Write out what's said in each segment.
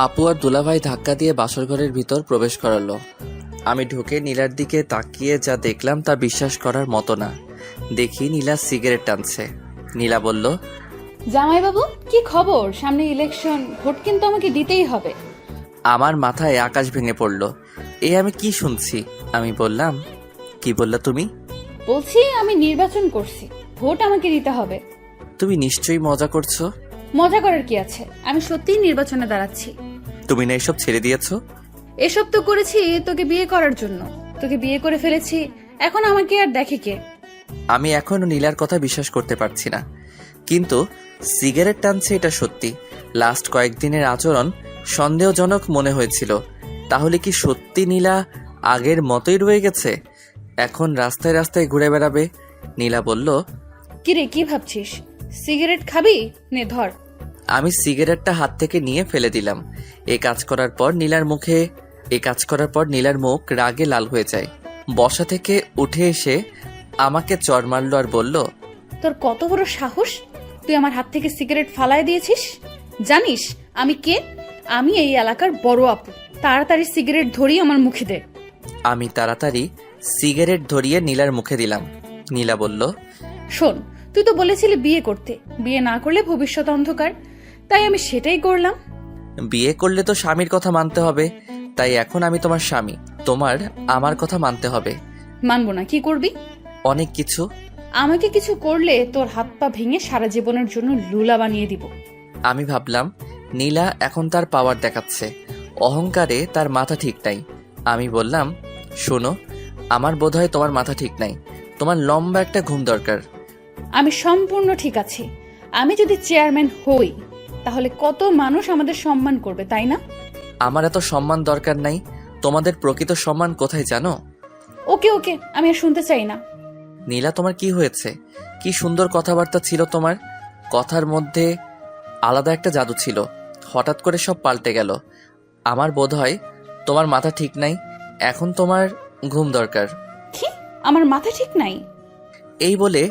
আপু আর দুলাভাই ধাক্কা দিয়ে বাসর ঘরের ভিতর প্রবেশ করালো। আমি ঢুকে নীলার দিকে তাকিয়ে যা দেখলাম তা বিশ্বাস করার মতো না। দেখি নীলা সিগারেট টানছে। নীলা বলল, জামাইবাবু কি খবর? সামনে ইলেকশন, ভোট কিন্তু আমাকে দিতেই হবে। আমার মাথায় আকাশ ভেঙে পড়ল। আমি কি শুনছি? আমি বললাম, কি বললা তুমি? বলছি আমি নির্বাচন করছি, ভোট আমাকে দিতে হবে। তুমি নিশ্চয়ই মজা করছো। মজা করার কি আছে, আমি সত্যিই নির্বাচনে দাঁড়াচ্ছি। তুমি না এসব ছেড়ে দিয়েছো? এসব তো করেছি তোকে বিয়ে করার জন্য। তোকে বিয়ে করে ফেলেছি, এখন আমাকে আর দেখে কে? আমি এখনো নীলার কথা বিশ্বাস করতে পারছি না। কিন্তু সিগারেট টানছে এটা সত্যি। লাস্ট কয়েকদিনের আচরণ সন্দেহজনক মনে হয়েছিল। তাহলে কি সত্যি নীলা আগের মতোই রয়ে গেছে? এখন রাস্তায় রাস্তায় ঘুরে বেড়াবে? নীলা বলল, কিরে কি ভাবছিস? সিগারেট খাবি? নে ধর। আমি সিগারেটটা হাত থেকে নিয়ে ফেলে দিলাম। এই কাজ করার পর নীলার মুখ রাগে লাল হয়ে যায়। বসা থেকে উঠে এসে আমাকে চড় মারলো আর বলল, তোর কত বড় সাহস, তুই আমার হাত থেকে সিগারেট ফালায় দিয়েছিস? জানিস আমি কে? আমি এই এলাকার বড় আপু। তাড়াতাড়ি সিগারেট ধরিয়ে আমার মুখে দে। আমি তাড়াতাড়ি সিগারেট ধরিয়ে নীলার মুখে দিলাম। নীলা বলল, শোন, তুই তো বলেছিলি বিয়ে করতে, বিয়ে না করলে ভবিষ্যৎ অন্ধকার, তাই আমি সেটাই করলাম। বিয়ে করলে তো স্বামীর কথা মানতে হবে, তাই এখন আমি তোমার স্বামী, তোমার আমার কথা মানতে হবে। মানবো না, কি করবি? অনেক কিছু। আমাকে কিছু করলে তোর হাত পা ভেঙে সারা জীবনের জন্য লুলা বানিয়ে দিব। আমি ভাবলাম নীলা এখন তার পাওয়ার দেখাচ্ছে, অহংকারে তার মাথা ঠিক নাই। আমি বললাম, শোনো, আমার বোধহয় তোমার মাথা ঠিক নাই, তোমার লম্বা একটা ঘুম দরকার। আমি সম্পূর্ণ ঠিক আছি। আমি যদি চেয়ারম্যান হই তাহলে কত মানুষ আমাদের সম্মান করবে, তাই না? আমার এত সম্মান দরকার নাই। তোমাদের প্রকৃত সম্মান কোথায় জানো? ওকে ওকে, আমি আর শুনতে চাই না। নীলা, তোমার কি হয়েছে? কি সুন্দর কথাবার্তা ছিল তোমার, কথার মধ্যে আলাদা একটা জাদু ছিল, হঠাৎ করে সব পাল্টে গেল। আমার বোধহয় তোমার মাথা ঠিক নাই, এখন তোমার ঘুম দরকার। কি? আমার মাথা ঠিক নাই? এই বলে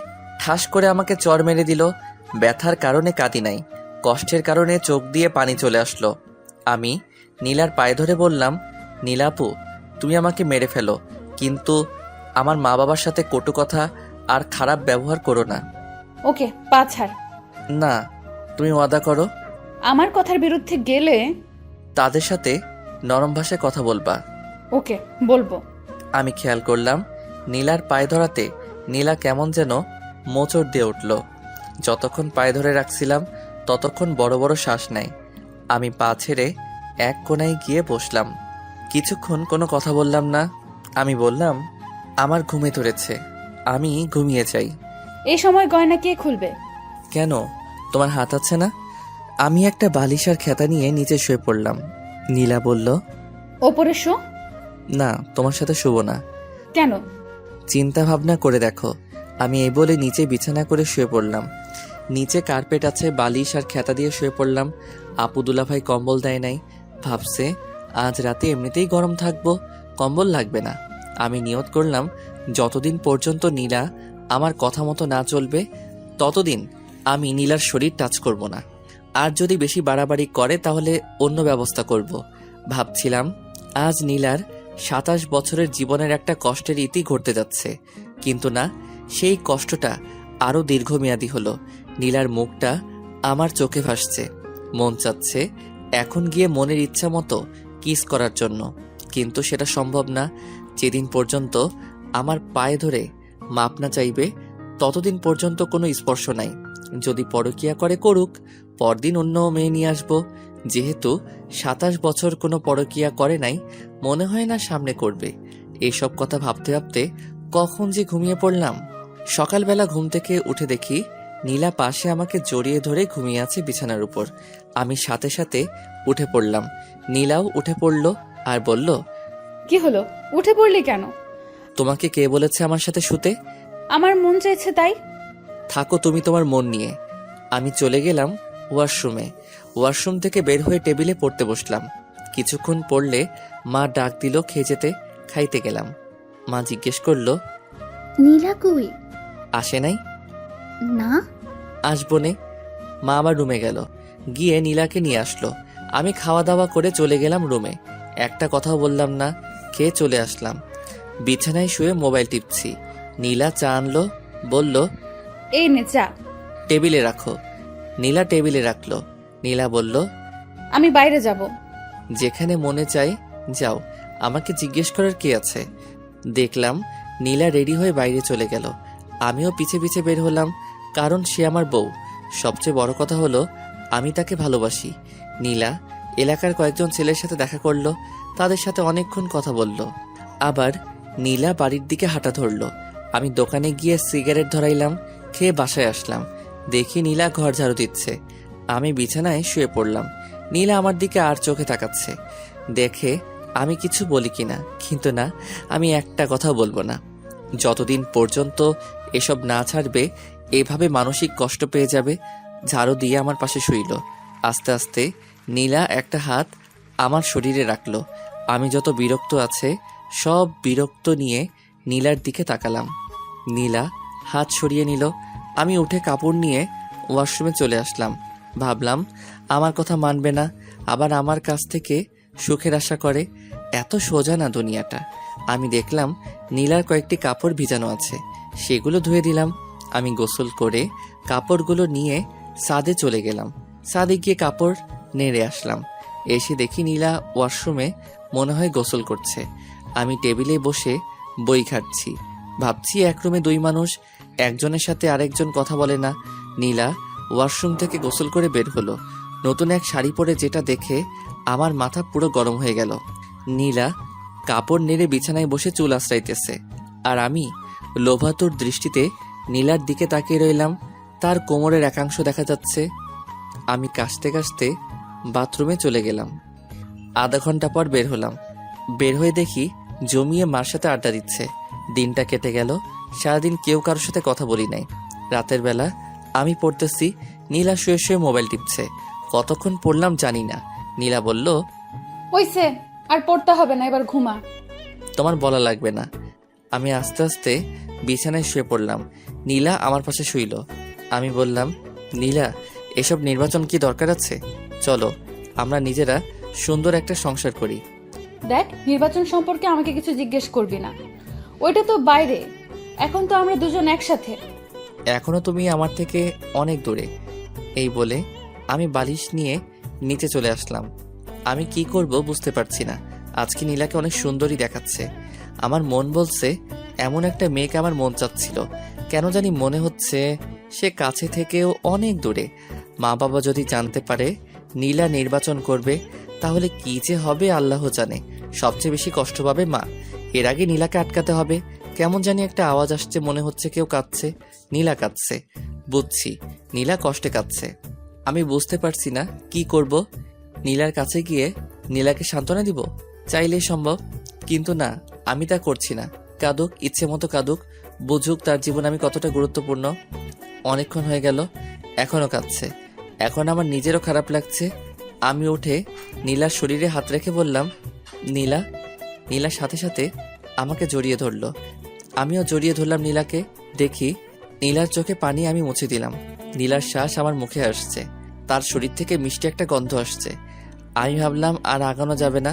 ঠাস করে আমাকে চড় মেরে দিল। ব্যথার কারণে কাঁদি নাই, কষ্টের কারণে চোখ দিয়ে পানি চলে আসলো। আমি নীলার পায়ে ধরে বললাম, নীলাপু, তুমি আমাকে মেরে ফেলো, কিন্তু আমার মা বাবার সাথে কটু কথা আর খারাপ ব্যবহার করো না। ওকে, পা ছাড়। না, তুমি ওয়াদা করো আমার কথার বিরুদ্ধে গেলে তাদের সাথে নরম ভাষায় কথা বলবা। ওকে, বলবো। আমি খেয়াল করলাম নীলার পায়ে ধরাতে নীলা কেমন যেন মোচড় দিয়ে উঠল। যতক্ষণ পায়ে ধরে রাখছিলাম ততক্ষণ বড় বড় শ্বাস নেয়। আমি পা ছেড়ে এক কোণায় গিয়ে বসলাম। কিছুক্ষণ কোনো কথা বললাম না। আমি বললাম, আমার ঘুমে ধরেছে, আমি ঘুমিয়ে যাই। এই সময় গয়না কে খুলবে? কেন, তোমার হাত আছে না? আমি একটা বালিশ আর খেতা নিয়ে নিচে শুয়ে পড়লাম। নীলা বলল, ওপরে শো। না, তোমার সাথে শুবো না। কেন? চিন্তা ভাবনা করে দেখো। আমি এই বলে নিচে বিছানা করে শুয়ে পড়লাম। নিচে কার্পেট আছে, বালিশ আর খেতা দিয়ে শুয়ে পড়লাম। আপু দুলাভাই কম্বল দেয় নাই, ভাবছে আজ রাতে এমনিতেই গরম থাকবো, কম্বল লাগবে না। আমি নিয়ত করলাম যতদিন পর্যন্ত নীলা আমার কথা মতো না চলবে ততদিন আমি নীলার শরীর টাচ করব না। আর যদি বেশি বাড়াবাড়ি করে তাহলে অন্য ব্যবস্থা করব। ভাবছিলাম আজ নীলার 27 বছরের জীবনের একটা কষ্টের ইতি ঘটতে যাচ্ছে, কিন্তু না, সেই কষ্টটা আরো দীর্ঘমেয়াদী হলো। নীলার মুখটা আমার চোখে ভাসছে, মন চাচ্ছে এখন গিয়ে মনের ইচ্ছা মতো কিস করার জন্য, কিন্তু সেটা সম্ভব না। যেদিন পর্যন্ত আমার পায়ে ধরে মাপ না চাইবে ততদিন পর্যন্ত কোনো স্পর্শ নাই। যদি পরকীয়া করে করুক, পরদিন অন্য মেয়ে নিয়ে আসবো। যেহেতু 27 বছর কোনো পরকীয়া করে নাই, মনে হয় না সামনে করবে। এইসব কথা ভাবতে ভাবতে কখন যে ঘুমিয়ে পড়লাম। সকালবেলা ঘুম থেকে উঠে দেখি নীলা পাশে আমাকে জড়িয়ে ধরে ঘুমিয়ে আছে বিছানার উপর। আমি সাথে সাথে উঠে পড়লাম। নীলাও উঠে পড়ল আর বলল, কি হলো, উঠে পড়লি কেন? তোমাকে কে বলেছে আমার সাথে শুতে? আমার মন চাইছে তাই। থাকো তুমি তোমার মন নিয়ে। আমি চলে গেলাম ওয়াশরুমে। ওয়াশরুম থেকে বের হয়ে টেবিলে পড়তে বসলাম। কিছুক্ষণ পড়লে মা ডাক দিল খেয়ে যেতে। খাইতে গেলাম। মা জিজ্ঞেস করলো, নীলা কই? আসে নাই? না, আসবো নে। মা আবার রুমে গেল, গিয়ে নীলাকে নিয়ে আসলো। আমি খাওয়া দাওয়া করে চলে গেলাম রুমে। একটা কথাও বললাম না, খেয়ে চলে আসলাম। বিছানায় শুয়ে মোবাইল টিপছি। নীলা চা আনলো, বলল, এই নে চা। টেবিলে রাখো। নীলা টেবিলে রাখলো। নীলা বলল, আমি বাইরে যাব। যেখানে মনে চায় যাও, আমাকে জিজ্ঞেস করার কি আছে। দেখলাম নীলা রেডি হয়ে বাইরে চলে গেল। আমিও পিছে পিছে বের হলাম, কারণ সে আমার বউ। সবচেয়ে বড় কথা হলো আমি তাকে ভালোবাসি। নীলা এলাকার কয়েকজন ছেলের সাথে দেখা করলো, তাদের সাথে অনেকক্ষণ কথা বলল। আবার নীলা বাড়ির দিকে হাঁটা ধরলো। আমি দোকানে গিয়ে সিগারেট ধরাইলাম, খেয়ে বাসায় আসলাম। দেখি নীলা ঘর ঝাড়ু দিচ্ছে। আমি বিছানায় শুয়ে পড়লাম। নীলা আমার দিকে আর চোখে তাকাচ্ছে, দেখে আমি কিছু বলি কিনা। কিন্তু না, আমি একটা কথাও বলবো না। যতদিন পর্যন্ত এসব না ছাড়বে, এভাবে মানসিক কষ্ট পেয়ে যাবে। ঝাড়ু দিয়ে আমার পাশে শুইল। আস্তে আস্তে নীলা একটা হাত আমার শরীরে রাখলো। আমি যত বিরক্ত আছে সব বিরক্ত নিয়ে নীলার দিকে তাকালাম। নীলা হাত সরিয়ে নিল। আমি উঠে কাপড় নিয়ে ওয়াশরুমে চলে আসলাম। ভাবলাম আমার কথা মানবে না, আবার আমার কাছ থেকে সুখের আশা করে। এত সোজা না দুনিয়াটা। আমি দেখলাম নীলার কয়েকটি কাপড় ভিজানো আছে, সেগুলো ধুয়ে দিলাম। আমি গোসল করে কাপড়গুলো নিয়ে ছাদে চলে গেলাম। ছাদে গিয়ে কাপড় নেড়ে আসলাম। এসে দেখি নীলা ওয়াশরুমে মনে হয় গোসল করছে। আমি টেবিলে বসে বই ঘাটছি। ভাবছি এক রুমে দুই মানুষ, একজনের সাথে আরেকজন কথা বলে না। নীলা ওয়াশরুম থেকে গোসল করে বের হলো, নতুন এক শাড়ি পরে, যেটা দেখে আমার মাথা পুরো গরম হয়ে গেল। নীলা কাপড় নেড়ে বিছানায় বসে চুল আশ্রাইতেছে, আর আমি লোভাতুর দৃষ্টিতে নীলার দিকে তাকিয়ে রইলাম। তার কোমরের একাংশ দেখা যাচ্ছে। আমি কাশতে কাশতে বাথরুমে চলে গেলাম। আধা ঘন্টা পর বের হলাম। বের হয়ে দেখি জমিয়ে মার সাথে আড্ডা দিচ্ছে। দিনটা কেটে গেল, সারাদিন কেউ কারোর সাথে কথা বলি নাই। রাতের বেলা আমি পড়তেছি, নীলা শুয়ে শুয়ে মোবাইল টিপছে। কতক্ষণ পড়লাম জানি না। নীলা বলল, হইছে, আর পড়তে হবে না, এবার ঘুমা। তোমার বলা লাগবে না। আমি আস্তে আস্তে বিছানায় শুয়ে পড়লাম। নীলা আমার পাশে শুইল। আমি বললাম, নীলা, এসব নির্বাচন কি দরকার আছে? চলো আমরা নিজেরা সুন্দর একটা সংসার করি। দেখ, নির্বাচন সম্পর্কে আমাকে কিছু জিজ্ঞেস করবি না, ওইটা তো বাইরে। এখন তো আমরা দুজন একসাথে। এখনো তুমি আমার থেকে অনেক দূরে। এই বলে আমি বালিশ নিয়ে নিচে চলে আসলাম। আমি কি করব বুঝতে পারছি না। আজকে নীলাকে অনেক সুন্দরী দেখাচ্ছে। আমার মন বলছে এমন একটা মেয়েকে আমার মন চাচ্ছিল। কেন জানি মনে হচ্ছে সে কাছে থেকেও অনেক দূরে। মা বাবা যদি জানতে পারে নীলা নির্বাচন করবে, তাহলে কি যে হবে আল্লাহ জানে। সবচেয়ে বেশি কষ্ট পাবে মা। এর আগে নীলাকে আটকাতে হবে। কেমন জানি একটা আওয়াজ আসছে, মনে হচ্ছে কেউ কাঁদছে। নীলা কাঁদছে, বুঝছি নীলা কষ্টে কাঁদছে। আমি বুঝতে পারছি না কি করব। নীলার কাছে গিয়ে নীলাকে সান্ত্বনা দিব, চাইলে সম্ভব, কিন্তু না, আমি তা করছি না। কাঁদুক, ইচ্ছে মতো কাঁদুক, বুঝুক তার জীবন আমি কতটা গুরুত্বপূর্ণ। অনেকক্ষণ হয়ে গেল, এখনো কাঁদছে। এখন আমার নিজেরও খারাপ লাগছে। আমি উঠে নীলার শরীরে হাত রেখে বললাম, নীলা। নীলার সাথে সাথে আমাকে জড়িয়ে ধরলো। আমিও জড়িয়ে ধরলাম নীলাকে। দেখি নীলার চোখে পানি আমি মুছে দিলাম। নীলার শ্বাস আমার মুখে আসছে, তার শরীর থেকে মিষ্টি একটা গন্ধ আসছে। আমি ভাবলাম আর আগানো যাবে না।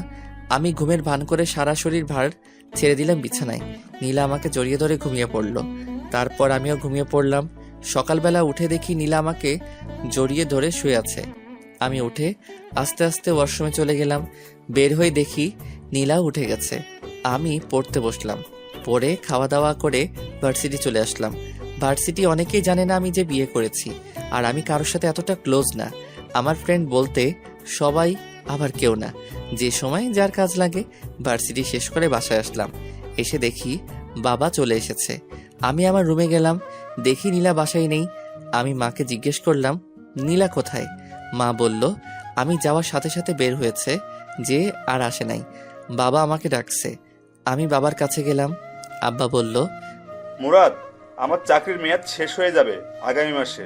আমি ঘুমের ভান করে সারা শরীর ভার ছেড়ে দিলাম বিছানায়। নীলা আমাকে জড়িয়ে ধরে ঘুমিয়ে পড়ল। তারপর আমিও ঘুমিয়ে পড়লাম। সকালবেলা উঠে দেখি নীলা আমাকে জড়িয়ে ধরে শুয়ে আছে। আমি উঠে আস্তে আস্তে ওয়াশরুমে চলে গেলাম। বের হয়ে দেখি নীলাও উঠে গেছে। আমি পড়তে বসলাম। পড়ে খাওয়া দাওয়া করে ভার্সিটি চলে আসলাম। ভার্সিটি অনেকেই জানে না আমি যে বিয়ে করেছি, আর আমি কারোর সাথে এতটা ক্লোজ না। আমার ফ্রেন্ড বলতে সবাই, আবার কেউ না। যে সময় যার কাজ লাগে। ভার্সিটি শেষ করে বাসায় আসলাম। এসে দেখি বাবা চলে এসেছে। আমি আমার রুমে গেলাম, দেখি নীলা বাসায় নেই। আমি মাকে জিজ্ঞেস করলাম, নীলা কোথায়? মা বলল আমি যাওয়ার সাথে সাথে বের হয়েছে, যে আর আসে নাই। বাবা আমাকে ডাকছে। আমি বাবার কাছে গেলাম। আব্বা বলল, মুরাদ, আমার চাকরির মেয়াদ শেষ হয়ে যাবে আগামী মাসে।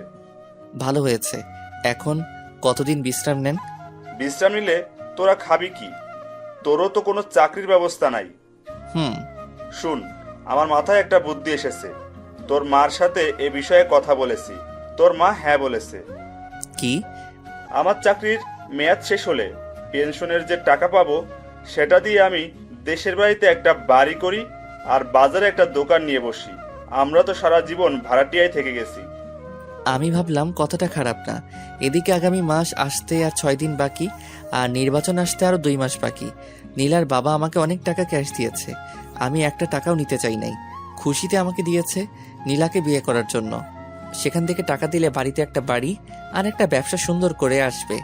ভালো হয়েছে। এখন কতদিন বিশ্রাম নেন? বিশ্রাম নিলে তোরা খাবি কি? তোরও তো কোনো চাকরির ব্যবস্থা নাই। হুম। শুন, আমার মাথায় একটা বুদ্ধি এসেছে। তোর মার সাথে এ বিষয়ে কথা বলেছি। তোর মা হ্যাঁ বলেছে। কি? আমার চাকরির মেয়াদ শেষ হলে পেনশনের যে টাকা পাবো সেটা দিয়ে আমি দেশের বাড়িতে একটা বাড়ি করি আর বাজারে একটা দোকান নিয়ে বসি। আমরা তো সারা জীবন ভাড়াটিয়ায় থেকে গেছি। আমি ভাবলাম কথাটা খারাপ না। এদিকে আগামী মাস আসতে আর 6 দিন বাকি, আর নির্বাচন আসতে আরো 2 মাস বাকি। নীলার বাবা আমাকে অনেক টাকা ক্যাশ দিয়েছে, আমি একটা টাকাও নিতে চাই নাই। খুশিতে আমাকে দিয়েছে নীলাকে বিয়ে করার জন্য। সেখান থেকে টাকা দিলে বাড়িতে একটা বাড়ি আর একটা ব্যবসা সুন্দর করে আসবে।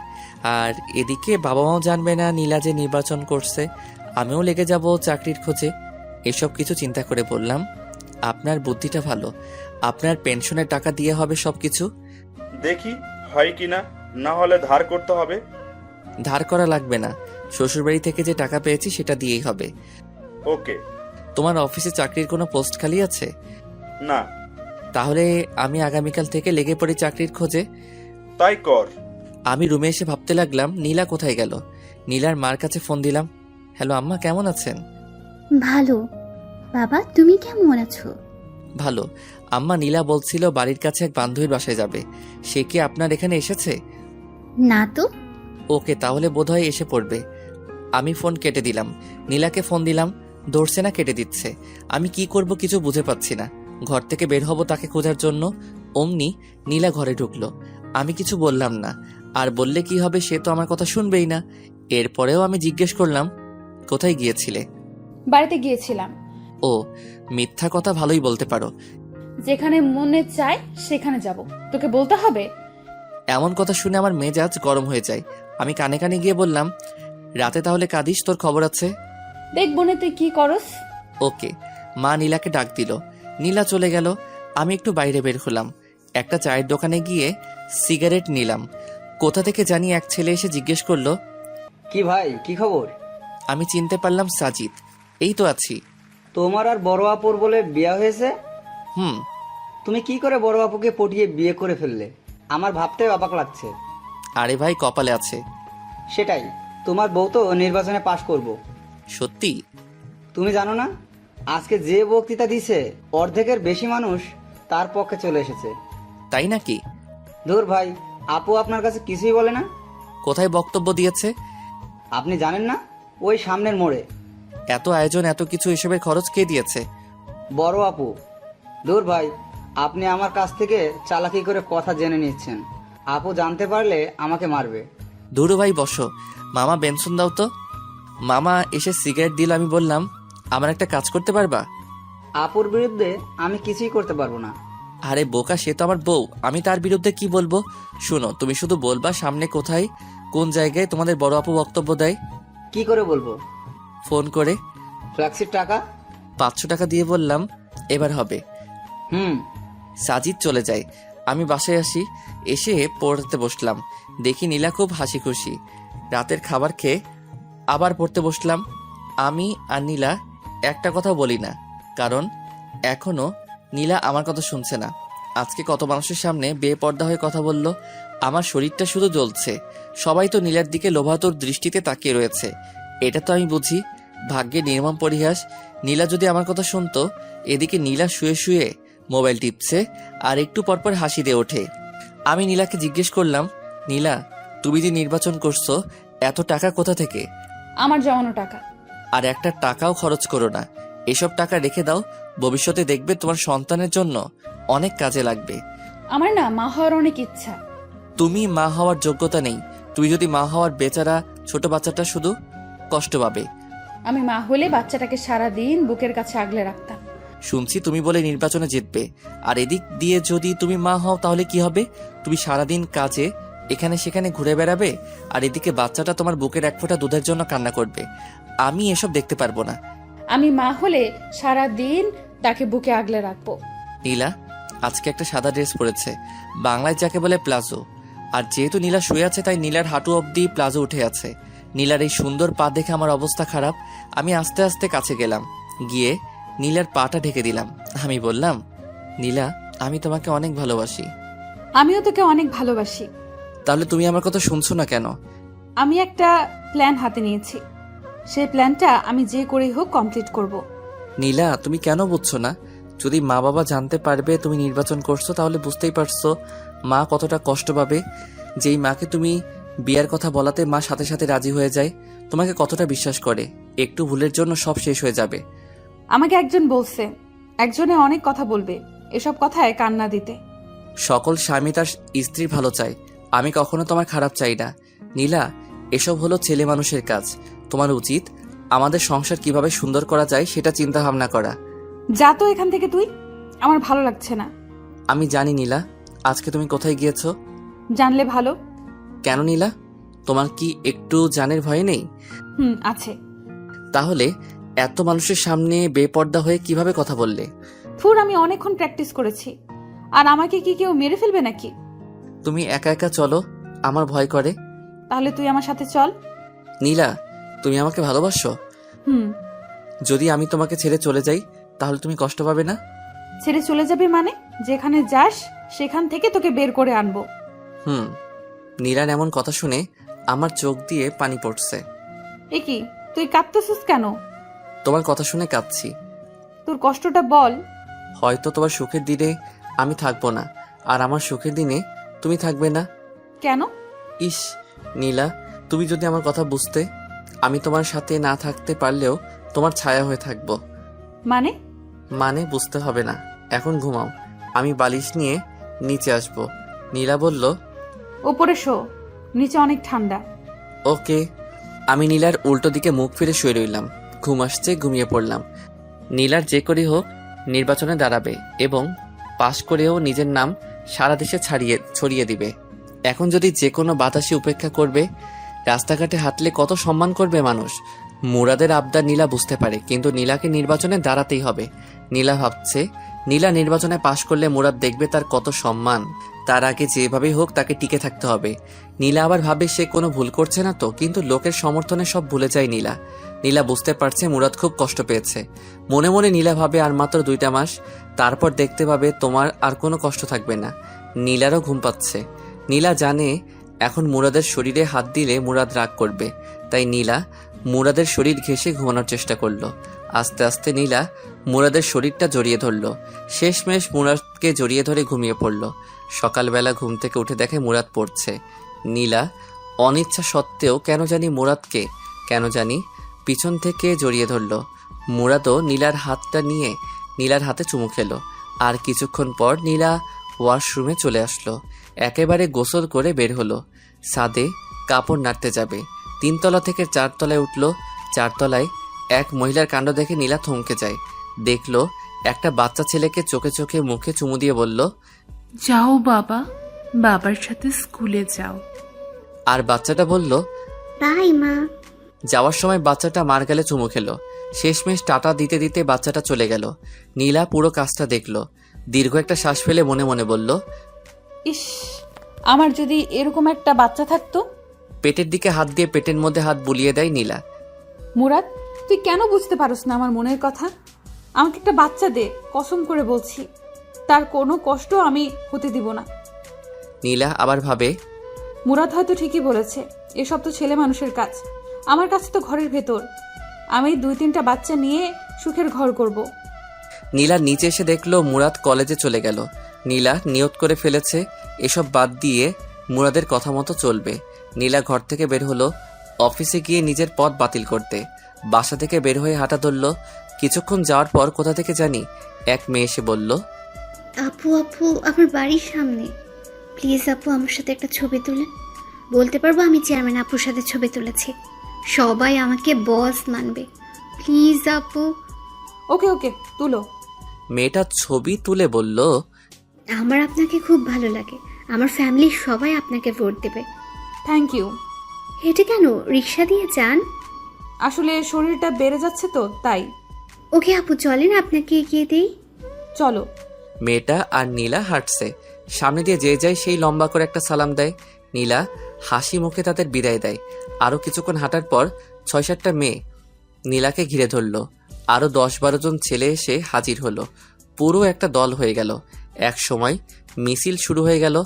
আর এদিকে বাবা মাও জানবে না নীলা যে নির্বাচন করছে, আমিও লেগে যাব চাকরির খোঁজে। এসব কিছু চিন্তা করে বললাম, আপনার বুদ্ধিটা ভালো, আপনার পেনশনের টাকা দিয়ে হবে সবকিছু। দেখি হয় কিনা, না হলে ধার করতে হবে। ধার করা লাগবে না, শ্বশুরবাড়ি থেকে যে টাকা পেয়েছি সেটা দিয়েই হবে। ওকে। তোমার অফিসে চাকরির কোনো পোস্ট খালি আছে? না। তাহলে আমি আগামীকাল থেকে লেগে পড়ি চাকরির খোঁজে। তাই কর। আমি রুমে এসে ভাবতে লাগলাম নীলা কোথায় গেল। নীলার মার কাছে ফোন দিলাম। হ্যালো আম্মা, কেমন আছেন? ভালো। বাবা, তুমি কেমন আছো? ভালো। আম্মা, নীলা বলছিল বাড়ির কাছে এক বান্ধবীর বাসায় যাবে, সে কি আপনার এখানে এসেছে? না তো। ওকে, তাহলে বোধহয় এসে পড়বে। আমি ফোন কেটে দিলাম। নীলাকে ফোন দিলাম, ধরছে না, কেটে দিচ্ছে। আমি কি করব কিছু বুঝে পাচ্ছি না। ঘর থেকে বের হব তাকে খোঁজার জন্য, অমনি নীলা ঘরে ঢুকলো। আমি কিছু বললাম না, আর বললে কি হবে, সে তো আমার কথা শুনবেই না। এরপরেও আমি জিজ্ঞেস করলাম, কোথায় গিয়েছিলে? বাড়িতে গিয়েছিলাম। ও, মিথ্যা কথা ভালোই বলতে পারো। যেখানে মনে চায় সেখানে যাব, তোকে বলতে হবে? এমন কথা শুনে আমার মেজাজ গরম হয়ে যায়। আমি কানে কানে গিয়ে বললাম, রাতে তাহলে কাঁদিস, তোর খবর আছে। দেখবো না তুই কি করস। ওকে। মা নীলাকে ডাক দিল। নীলা চলে গেল। আমি একটু বাইরে বের হলাম। একটা চায়ের দোকানে গিয়ে সিগারেট নিলাম। কোথা থেকে জানি এক ছেলে এসে জিজ্ঞেস করলো, কি ভাই, কি খবর? আমি চিনতে পারলাম সাজিদ। এই তো আছি। তোমার আর বড় আপুর বলে বিয়ে হয়েছে? হুম। তুমি কি করে বড় আপুকে পটিয়ে বিয়ে করে ফেললে? আমার ভাবতে অবাক লাগছে। আরে ভাই, কপালে আছে। সেটাই, তোমার বউ তো নির্বাচনে পাশ করব। সত্যি? তুমি জানো না, আজকে যে বক্তৃতা দিছে অর্ধেকের বেশি মানুষ তার পক্ষে চলে এসেছে। তাই নাকি? ধুর ভাই, আপু আপনার কাছে কিছুই বলে না? কোথায় বক্তব্য দিয়েছে? আপনি জানেন না, ওই সামনের মোড়ে। এত আয়োজন, এত কিছু, এসবের খরচ কে দিয়েছে? বড় আপু। ধুর ভাই, আপনি আমার কাছ থেকে চালাকি করে কথা জেনে নিচ্ছেন। আপু জানতে পারলে আমাকে মারবে। ধুরু ভাই, বসো। মামা বেনসন দাও তো। মামা এসে সিগারেট দিল। আমি বললাম, আমার একটা কাজ করতে পারবা? আপুর বিরুদ্ধে আমি কিছুই করতে পারবো না। আরে বোকা, সে তো আমার বউ, আমি তার বিরুদ্ধে কি বলবো? শুনো, তুমি শুধু বলবা সামনে কোথায়, কোন জায়গায় তোমাদের বড় আপু বক্তব্য দেয়। কি করে বলবো? ফোন করে। ফ্ল্যাক্সির টাকা? 500 টাকা দিয়ে বললাম, এবার হবে। হুম। সাজিদ চলে যায়। আমি বাসায় আসি। এসে পড়তে বসলাম। দেখি নীলা খুব হাসি খুশি। রাতের খাবার খেয়ে আবার পড়তে বসলাম। আমি আর নীলা একটা কথা বলি না, কারণ এখনো নীলা আমার কথা শুনছে না। আজকে কত মানুষের সামনে বেপর্দা হয়ে কথা বলল। আমার শরীরটা শুধু জ্বলছে। সবাই তো নীলার দিকে লোভাতুর দৃষ্টিতে তাকিয়ে রয়েছে। এটা তো আমি বুঝি। ভাগ্যে নির্মম পরিহাস। নীলা যদি আমার কথা শুনতো। এদিকে নীলা শুয়ে শুয়ে মোবাইল টিপছে আর একটু পরপর হাসি দিয়ে ওঠে। আমি নীলাকে জিজ্ঞেস করলাম, নীলা, তুমি যে নির্বাচন করছো, এত টাকা কোথা থেকে? আমার জমানো টাকা। আর একটা টাকাও খরচ করো না। এসব টাকা রেখে দাও, ভবিষ্যতে দেখবে তোমার সন্তানের জন্য অনেক কাজে লাগবে। আমার না মা হওয়ার অনেক ইচ্ছা। তুমি মা হওয়ার যোগ্যতা নেই। তুই যদি মা হওয়ার, বেচারা ছোট বাচ্চাটা শুধু কষ্ট পাবে। আমি মা হলে বাচ্চাটাকে সারা দিন বুকের কাছে আগলে রাখতাম। শুনছি তুমি বলে নির্বাচনে জিতবে, আর এদিক দিয়ে যদি তুমি মা হও তাহলে কি হবে? তুমি সারাদিন কাজে এখানে সেখানে ঘুরে বেড়াবে, আর এদিকে বাচ্চাটা তোমার বুকের এক ফোঁটা দুধের জন্য কান্না করবে। আমি এসব দেখতে পারবো না। আমি মা হলে সারা দিন তাকে বুকে আগলে রাখবো। নীলা আজকে একটা সাদা ড্রেস পরেছে, বাংলায় যাকে বলে প্লাজো। আর যেহেতু নীলা শুয়ে আছে, তাই নীলার হাঁটু অবধি প্লাজো উঠে আছে। নীলার এই সুন্দর পা দেখে আমার অবস্থা খারাপ। আমি আস্তে আস্তে কাছে গেলাম, গিয়ে নীলার পাটা ঢেকে দিলাম। আমি বললাম, নীলা, আমি তোমাকে অনেক ভালোবাসি। আমিও তোকে অনেক ভালোবাসি। তাহলে তুমি আমার কথা শুনছো না কেন? আমি একটা প্ল্যান হাতে নিয়েছি, সেই প্ল্যানটা আমি যে করেই হোক কমপ্লিট করব। নীলা, তুমি কেন বুঝছো না? যদি মা বাবা জানতে পারবে তুমি নির্বাচন করছো, তাহলে বুঝতেই পারছো মা কতটা কষ্ট পাবে। যেই মাকে তুমি বিয়ার কথা বলাতে মা সাথে সাথে রাজি হয়ে যায়, তোমাকে কতটা বিশ্বাস করে। একটু ভুলের জন্য সব শেষ হয়ে যাবে। আমাকে একজন বলছে একজনে অনেক কথা বলবে, এসব কথায় কান্না দিতে। সকল স্বামী তার স্ত্রীর ভালো চায়, আমি কখনো তোমার খারাপ চাই না। নীলা, এসব হলো ছেলে মানুষের কাজ। তোমার উচিত আমাদের সংসার কিভাবে সুন্দর করা যায় সেটা চিন্তা ভাবনা করা। যা তো এখান থেকে তুই, আমার ভালো লাগছে না। আমি জানি নীলা, আজকে তুমি কোথায় গিয়েছো। জানলে ভালো। কেন নীলা, তোমার কি একটু জানের ভয় নেই? আছে। তাহলে এত মানুষের সামনে বেপর্দা হয়ে কিভাবে কথা বললে? ফুর, আমি অনেকক্ষণ প্র্যাকটিস করেছি। আর আমাকে কি কেউ মেরে ফেলবে নাকি? তুমি একা একা চলো, আমার ভয় করে। তাহলে তুই আমার সাথে চল। নীলা, তুমি আমাকে ভালোবাসো? হুম। যদি আমি তোমাকে ছেড়ে চলে যাই তাহলে তুমি কষ্ট পাবে না? ছেড়ে চলে যাবি মানে? যেখানে যাস সেখান থেকে তোকে বের করে আনবো। নীলার এমন কথা শুনে আমার চোখ দিয়ে পানি পড়ছে। এ কি, তুই কাঁদতেছিস কেন? তোমার কথা শুনে কাঁদছি। তোর কষ্টটা বল। হয়তো তোমার সুখের দিনে আমি থাকবো না, আর আমার সুখের দিনে তুমি থাকবে না। কেন? ইস নীলা, তুমি যদি আমার কথা বুঝতে, আমি তোমার সাথে না থাকতে পারলেও তোমার ছায়া হয়ে থাকবো। মানে বুঝতে হবে না, এখন ঘুমাও, আমি বালিশ নিয়ে নিচে আসবো। নীলা বলল, ওপরে শো, নিচে অনেক ঠান্ডা। ওকে। আমি নীলার উল্টো দিকে মুখ ফিরে শুয়ে রইলাম। ঘুম আসছে, ঘুমিয়ে পড়লাম। নীলার যে করেই হোক নির্বাচনে দাঁড়াবে এবং পাশ করেও নিজের নাম সারা দেশে ছড়িয়ে দিবে। এখন যদি যে কোনো বাতাসে উপেক্ষা করবে, রাস্তাঘাটে হাঁটলে কত সম্মান করবে মানুষ। মুরাদের আবদার নীলা বুঝতে পারে, কিন্তু নীলাকে নির্বাচনে দাঁড়াতেই হবে। নীলা ভাবছে, নীলা নির্বাচনে পাশ করলে মুরাদ দেখবে তার কত সম্মান। তার আগে যেভাবেই হোক তাকে টিকে থাকতে হবে। নীলা আবার ভাবে সে কোনো ভুল করছে না তো, কিন্তু লোকের সমর্থনে সব ভুলে যায় নীলা। নীলা বুঝতে পারছে মুরাদ খুব কষ্ট পেয়েছে। মনে মনে নীলা ভাবে আর মাত্র 2টা মাস, তারপর দেখতে পাবে তোমার আর কোনো কষ্ট থাকবে না। নীলারও ঘুম পাচ্ছে। নীলা জানে এখন মুরাদের শরীরে হাত দিলে মুরাদ রাগ করবে, তাই নীলা মুরাদের শরীর ঘেঁষে ঘুমানোর চেষ্টা করলো। আস্তে আস্তে নীলা মুরাদের শরীরটা জড়িয়ে ধরলো। শেষমেশ মুরাদকে জড়িয়ে ধরে ঘুমিয়ে পড়ল। সকালবেলা ঘুম থেকে উঠে দেখে মুরাদ পড়ছে। নীলা অনিচ্ছা সত্ত্বেও কেন জানি পিছন থেকে জড়িয়ে ধরল। মুরাদও নীলার হাতটা নিয়ে নীলার হাতে চুমু খেলো। আর কিছুক্ষণ পর নীলা ওয়াশরুমে চলে আসলো। একেবারে গোসল করে বের হলো। ছাদে কাপড় নাড়তে যাবে। 3 তলা থেকে 4 তলায় উঠল। 4 তলায় এক মহিলার কাণ্ড দেখে নীলা থমকে যায়। দেখলো একটা বাচ্চা ছেলেকে চোখে চোখে মুখে চুমু দিয়ে বলল, যাও বাবা, বাবার সাথে স্কুলে যাও। আর বাচ্চাটা বলল, বাই মা। যাওয়ার সময় বাচ্চাটা মার গালে চুমু খেলো। শেষমেশ টাটা দিতে দিতে বাচ্চাটা চলে গেল। নীলা পুরো কাজটা দেখলো। দীর্ঘ একটা শ্বাস ফেলে মনে মনে বলল, ইস, আমার যদি এরকম একটা বাচ্চা থাকতো। পেটের দিকে হাত দিয়ে পেটের মধ্যে হাত বুলিয়ে দেয় নীলা। মুরাদ, তুই কেন বুঝতে পারস না আমার মনের কথা? আমাকে একটা বাচ্চা দে, কসম করে বলছি, তার কোনো কষ্ট আমি হতে দিব না। নীলা আবার ভাবে, মুরাদ হয়তো ঠিকই বলেছে, এসব তো ছেলে মানুষের কাজ। আমার কাছে তো ঘরের ভেতর, আমি 2-3টা বাচ্চা নিয়ে সুখের ঘর করব। নীলা নিচে এসে দেখলো মুরাদ কলেজে চলে গেল। নীলা নিয়ত করে ফেলেছে এসব বাদ দিয়ে মুরাদের কথা মতো চলবে। নীলা ঘর থেকে বের হলো অফিসে গিয়ে নিজের পথ বাতিল করতে। বাসা থেকে বের হয়ে হাঁটা ধরল। কিছুক্ষণ যাওয়ার পর কোথা থেকে জানি এক মেয়ে এসে বলল, আপু আমার বাড়ির সামনে, প্লিজ আপু আমার সাথে একটা ছবি তুলেন। বলতে পারবো আমি চেয়ারম্যান আপুর সাথে ছবি তুলেছি, সবাই আমাকে বস মানবে। প্লিজ আপু। ওকে তুলো। মেয়েটা ছবি তুলে বলল, আমার আপনাকে খুব ভালো লাগে, আমার ফ্যামিলির সবাই আপনাকে ভোট দেবে। Thank you. হেঁটে কেন, রিক্সা দিয়ে যান। আসলে শরীরটা বেড়ে যাচ্ছে তো তাই। ওকে আপু চলেন আপনাকে এগিয়ে দেই। চলো। মেয়েটা আর নীলা হাঁটছে। সামনে দিয়ে যে যায় সেই লম্বা করে একটা সালাম দেয়। নীলা হাসি মুখে তাদের বিদায় দেয়। আরো কিছুক্ষণ হাঁটার পর 6-7টা মেয়ে নীলাকে ঘিরে ধরল। আরো 10-12 জন ছেলে এসে হাজির হলো। পুরো একটা দল হয়ে গেল। এক সময় মিছিল শুরু হয়ে গেল।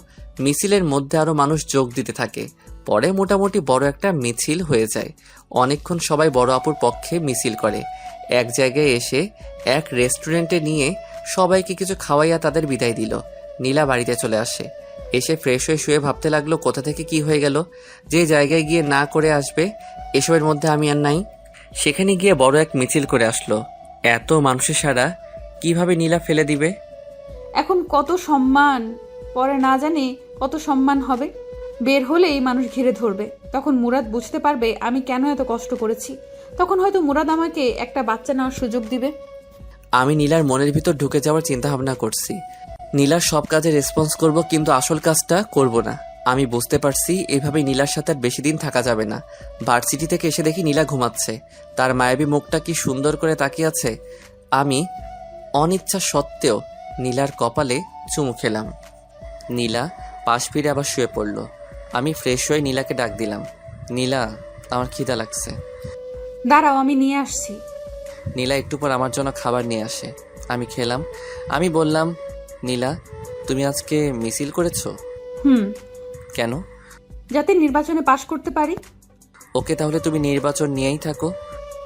মিছিলের মধ্যে আরো মানুষ যোগ দিতে থাকে। পরে মোটামুটি বড় একটা মিছিল হয়ে যায়। অনেকক্ষণ সবাই বড় আপুর পক্ষে মিছিল করে। এক জায়গায় এসে এক রেস্টুরেন্টে নিয়ে সবাইকে কিছু খাওয়াইয়া তাদের বিদায় দিল। নীলা বাড়িতে চলে আসে। এসে ফ্রেশ হয়ে শুয়ে ভাবতে লাগলো কোথা থেকে কি হয়ে গেল। যে জায়গায় গিয়ে না করে আসবে এসবের মধ্যে আমি আর নাই। সেখানে গিয়ে বড় এক মিছিল করে আসলো। এত মানুষের সারা কিভাবে নীলা ফেলে দিবে? এখন কত সম্মান, পরে না জানি কত সম্মান হবে। বের হলেই মানুষ ঘিরে ধরবে। তখন মুরাদ বুঝতে পারবে আমি কেন এত কষ্ট করেছি। তখন হয়তো মুরাদ আমাকে একটা বাচ্চা নেওয়ার সুযোগ দিবে। আমি নীলার মনের ভিতর ঢুকে যাওয়ার চিন্তা ভাবনা করছি। নীলার সব কাজে রেসপন্স করব, কিন্তু আসল কাজটা করব না। আমি বুঝতে পারছি এইভাবে নীলার সাথে আর বেশি দিন থাকা যাবে না। ভার্সিটি থেকে এসে দেখি নীলা ঘুমাচ্ছে। তার মায়াবী মুখটা কি সুন্দর করে তাকিয়ে আছে। আমি অনিচ্ছা সত্ত্বেও নীলার কপালে চুমু খেলাম। নীলা পাশ ফিরে আবার শুয়ে পড়ল। আমি ফ্রেশ হয়ে নীলাকে ডাক দিলাম, নীলা আমার খিদা লাগছে। দাঁড়াও, আমি নিয়ে আসছি। নীলা একটু পর আমার জন্য খাবার নিয়ে আসে। আমি খেলাম। আমি বললাম, নীলা তুমি আজকে মিছিল করেছো? কেন? যাতে নির্বাচনে পাশ করতে পারি। ওকে, তাহলে তুমি নির্বাচন নিয়েই থাকো।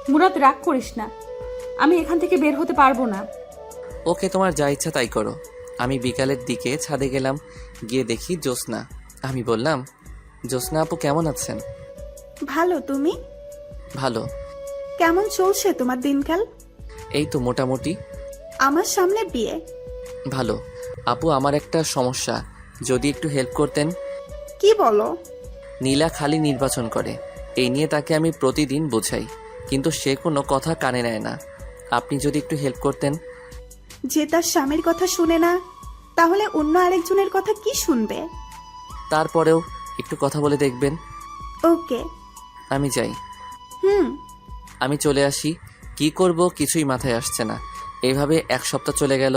মুরাদ, রাগ করিস না, আমি এখান থেকে বের হতে পারবো না। ওকে, তোমার যা ইচ্ছা তাই করো। আমি বিকালের দিকে ছাদে গেলাম। গিয়ে দেখি জ্যোৎস্না। আমি বললাম, জ্যোৎস্না আপু কেমন আছেন? ভালো, তুমি? ভালো। কেমন চলছে তোমার দিনকাল? এই তো মোটামুটি। আমার সামনে বিয়ে। ভালো। আপু আমার একটা সমস্যা, যদি একটু হেল্প করতেন। কি বলো? নীলা খালি নির্বাচন করে, এই নিয়ে তাকে আমি প্রতিদিন বোঝাই, কিন্তু সে কোনো কথা কানে নেয় না। আপনি যদি একটু হেল্প করতেন। যে তার স্বামীর কথা শুনে না, তাহলে অন্য আরেকজনের কথা কি শুনবে? তারপরেও একটু কথা বলে দেখবেন। ওকে। আমি যাই। হুম। আমি চলে আসি। কি করব কিছুই মাথায় আসছে না। এভাবে এক সপ্তাহ চলে গেল।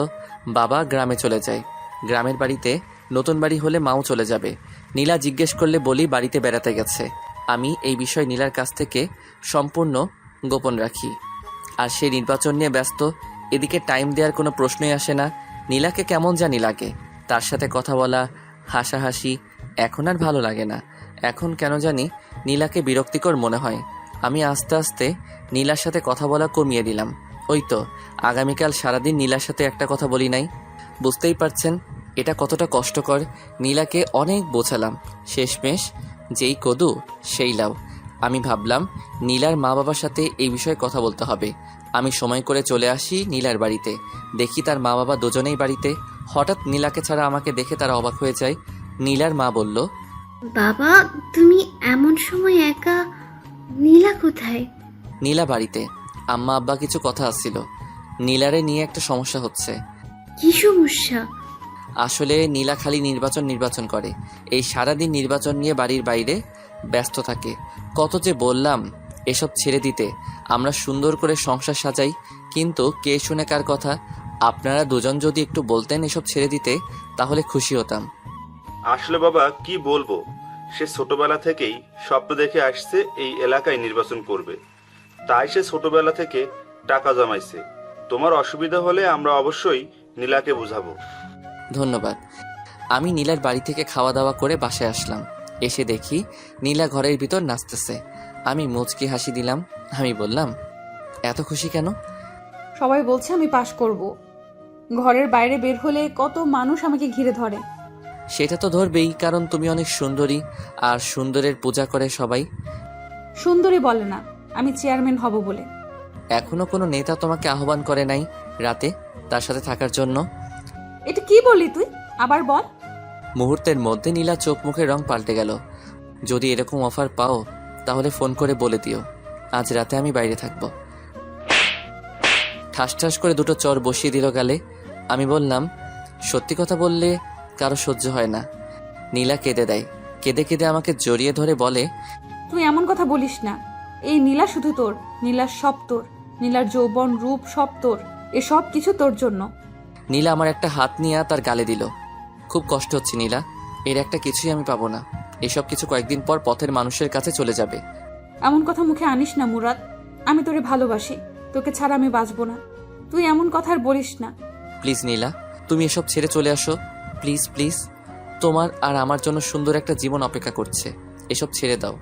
বাবা গ্রামে চলে যায়। গ্রামের বাড়িতে নতুন বাড়ি হলে মাও চলে যাবে। নীলা জিজ্ঞেস করলে বলি বাড়িতে বেড়াতে গেছে। আমি এই বিষয় নীলার কাছ থেকে সম্পূর্ণ গোপন রাখি। আর সে নির্বাচন নিয়ে ব্যস্ত। এদিকে টাইম দেওয়ার কোনো প্রশ্নই আসে না। নীলাকে কেমন জানি লাগে, তার সাথে কথা বলা, হাসাহাসি এখন আর ভালো লাগে না। এখন কেন জানি নীলাকে বিরক্তিকর মনে হয়। আমি আস্তে আস্তে নীলার সাথে কথা বলা কমিয়ে দিলাম। ওই তো আগামীকাল সারাদিন নীলার সাথে একটা কথা বলি নাই। বুঝতেই পারছেন এটা কতটা কষ্টকর। নীলাকে অনেক বোঝালাম, শেষমেশ যেই কদু সেই লাউ। আমি ভাবলাম নীলার মা বাবার সাথে এই বিষয়ে কথা বলতে হবে। আমি সময় করে চলে আসি নীলার বাড়িতে। দেখি তার মা বাবা দুজনেই বাড়িতে। হঠাৎ নীলাকে ছাড়া আমাকে দেখে তারা অবাক হয়ে যায়। নীলার মা বলল, বাবা তুমি এমন সময় একা? নীলা কোথায়? নীলা বাড়িতে। আম্মা আব্বা কিছু কথা আসছিল। নীলারে নিয়ে একটা সমস্যা হচ্ছে। কি সমস্যা? আসলে নীলা খালি নির্বাচন করে। এই সারাদিন নির্বাচন নিয়ে বাড়ির বাইরে ব্যস্ত থাকে। কত যে বললাম এসব ছেড়ে দিতে, আমরা সুন্দর করে সংসার সাজাই, কিন্তু কে শুনে কার কথা। আপনারা দুজন যদি একটু বলতেন এসব ছেড়ে দিতে, তাহলে খুশি হতাম। আসলে বাবা কি বলবো, সে ছোটবেলা থেকেই স্বপ্ন দেখে আসছে এই এলাকায় নির্বাচন করবে। তাই সে ছোটবেলা থেকে টাকা জমাইছে। তোমার অসুবিধা হলে আমরা অবশ্যই নীলাকে বুঝাবো। ধন্যবাদ। আমি নীলার বাড়ি থেকে খাওয়া দাওয়া করে বাসায় আসলাম। এসে দেখি নীলা ঘরের ভিতর নাচতেছে। আমি মুচকি হাসি দিলাম। আমি বললাম, এত খুশি কেন? সবাই বলছে আমি পাশ করব। ঘরের বাইরে বের হলে কত মানুষ আমাকে ঘিরে ধরে। সেটা তো ধরবেই, কারণ তুমি অনেক সুন্দরী, আর সুন্দরের পূজা করে সবাই। সুন্দরী বলে না, আমি চেয়ারম্যান হব বলে। এখনো কোনো নেতা তোমাকে আহ্বান করে নাই রাতে তার সাথে থাকার জন্য? এটা কি বললি তুই? আবার বল। মুহূর্তের মধ্যে নীলা চোখ মুখের রং পাল্টে গেল। যদি এরকম অফার পাও তাহলে ফোন করে বলে দিও আজ রাতে আমি বাইরে থাকবো। ঠাস ঠাস করে দুটো চর বসিয়ে দিল গালে। আমি বললাম, সত্যি কথা বললে কারো সহ্য হয় না। নীলা কেঁদে দেয়। কেঁদে কেঁদে আমাকে জড়িয়ে ধরে বলে, তুই এমন কথা বলিস না। এই নীলা শুধু তোর, নীলার সব তোর, নীলার যৌবন রূপ সব তোর, এসব কিছু তোর জন্য। নীলা আমার একটা হাত নিয়ে তার গালে দিল। খুব কষ্ট হচ্ছে নীলা, এর একটা কিছুই আমি পাবো না। এসব কিছু কয়েকদিন পর পথের মানুষের কাছে চলে যাবে। এমন কথা মুখে আনিস না মুরাদ। আমি তোরে ভালোবাসি, তোকে ছাড়া আমি বাঁচবো না। তুই এমন কথা আর বলিস না। প্লিজ নীলা, তুমি এসব ছেড়ে চলে আসো। প্লিজ প্লিজ, তোমার আর আমার জন্য সুন্দর একটা জীবন অপেক্ষা করছে। এসব ছেড়ে দাও।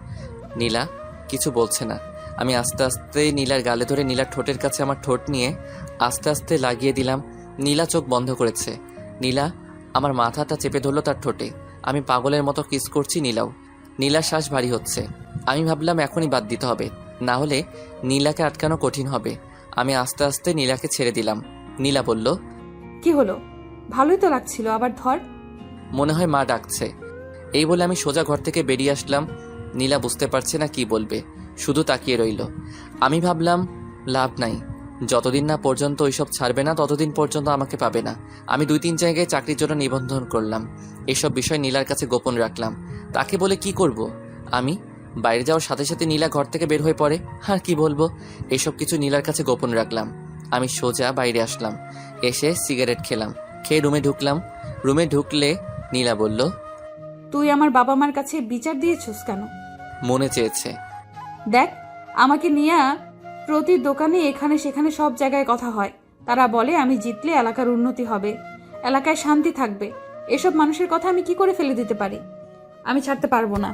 নীলা কিছু বলছে না। আমি আস্তে আস্তে নীলার গালে ধরে নীলার ঠোঁটের কাছে আমার ঠোঁট নিয়ে আস্তে আস্তে লাগিয়ে দিলাম। নীলা চোখ বন্ধ করেছে। নীলা আমার মাথাটা চেপে ধরলো তার ঠোঁটে। আমি পাগলের মতো কিস করছি নীলাও। নীলার শ্বাস ভারী হচ্ছে। আমি ভাবলাম এখনই বাদ দিতে হবে, না হলে নীলাকে আটকানো কঠিন হবে। আমি আস্তে আস্তে নীলাকে ছেড়ে দিলাম। নীলা বলল, কি হলো? ভালোই তো লাগছিল, আবার ধর। মনে হয় মা ডাকছে। এই বলে আমি সোজা ঘর থেকে বেরিয়ে আসলাম। নীলা বুঝতে পারছে না কি বলবে, শুধু তাকিয়ে রইল। আমি ভাবলাম লাভ নাই, যতদিন না পর্যন্ত ওইসব ছাড়বে না ততদিন পর্যন্ত আমাকে পাবে না। আমি 2-3 জায়গায় চাকরির জন্য নিবন্ধন করলাম। এসব বিষয় নীলার কাছে গোপন রাখলাম। তাকে বলে কি করব? আমি বাইরে যাওয়ার সাথে সাথে নীলা ঘর থেকে বের হয়ে পড়ে। আর কি বলবো, এসব কিছু নীলার কাছে গোপন রাখলাম। আমি সোজা বাইরে আসলাম, এসে সিগারেট খেলাম, খেয়ে রুমে ঢুকলাম। রুমে ঢুকলে নীলা বলল, তুই আমার বাবা মার কাছে বিচার দিয়েছিস কেন? মনে চেয়েছে। দেখ, আমাকে নিয়ে প্রতি দোকানে এখানে সেখানে সব জায়গায় কথা হয়। তারা বলে আমি জিতলে এলাকার উন্নতি হবে, এলাকায় শান্তি থাকবে। এসব মানুষের কথা আমি কি করে ফেলে দিতে পারি? আমি ছাড়তে পারবো না।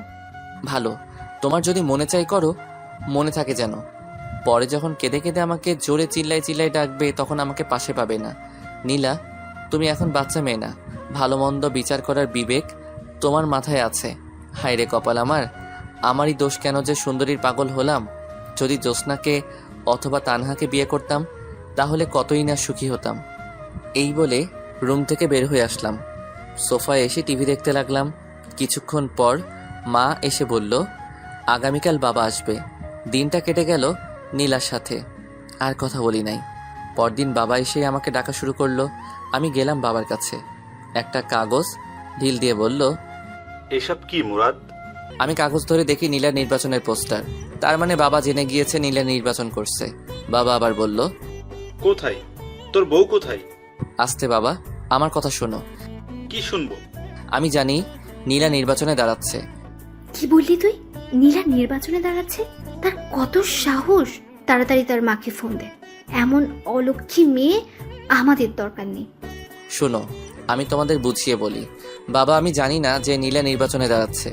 ভালো, তোমার যদি মনে চাই করো, মনে থাকে যেন। পরে যখন কেঁদে কেঁদে আমাকে জোরে চিল্লাই চিল্লাই ডাকবে তখন আমাকে পাশে পাবে না। নীলা, তুমি এখন বাচ্চা মেয়ে না, ভালো মন্দ বিচার করার বিবেক তোমার মাথায় আছে। হায় রে কপাল আমার, আমারই দোষ কেন যে সুন্দরীর পাগল হলাম। যদি জ্যোৎস্নাকে অথবা তানহাকে বিয়ে করতাম তাহলে কতই না সুখী হতাম। এই বলে রুম থেকে বের হয়ে আসলাম। সোফায় এসে টিভি দেখতে লাগলাম। কিছুক্ষণ পর মা এসে বলল, আগামীকাল বাবা আসবে। দিনটা কেটে গেল নীলার সাথে, আর কথা বলি নাই। পরদিন বাবা এসে আমাকে ডাকা শুরু করলো। আমি গেলাম বাবার কাছে। একটা কাগজ ঢিল দিয়ে বলল, এসব কি মুরাদ? আমি কাগজ ধরে দেখি নীলার নির্বাচনের পোস্টার। তার মানে বাবা জেনে গিয়েছে নীলা নির্বাচন করছে। বাবা আবার বলল, কোথায় তোর বউ? কোথায়? আস্তে বাবা, আমার কথা শোনো। কি শুনবো? আমি জানি নীলা নির্বাচনে দাঁড়াচ্ছে। কি বললি তুই? নীলা নির্বাচনে দাঁড়াচ্ছে? তার কত সাহস! তাড়াতাড়ি তার মাকে ফোন দে। এমন অলক্ষী মেয়ে আমাদের দরকার নেই। শোনো, আমি তোমাদের বুঝিয়ে বলি। বাবা, আমি জানি না যে নীলা নির্বাচনে দাঁড়াচ্ছে।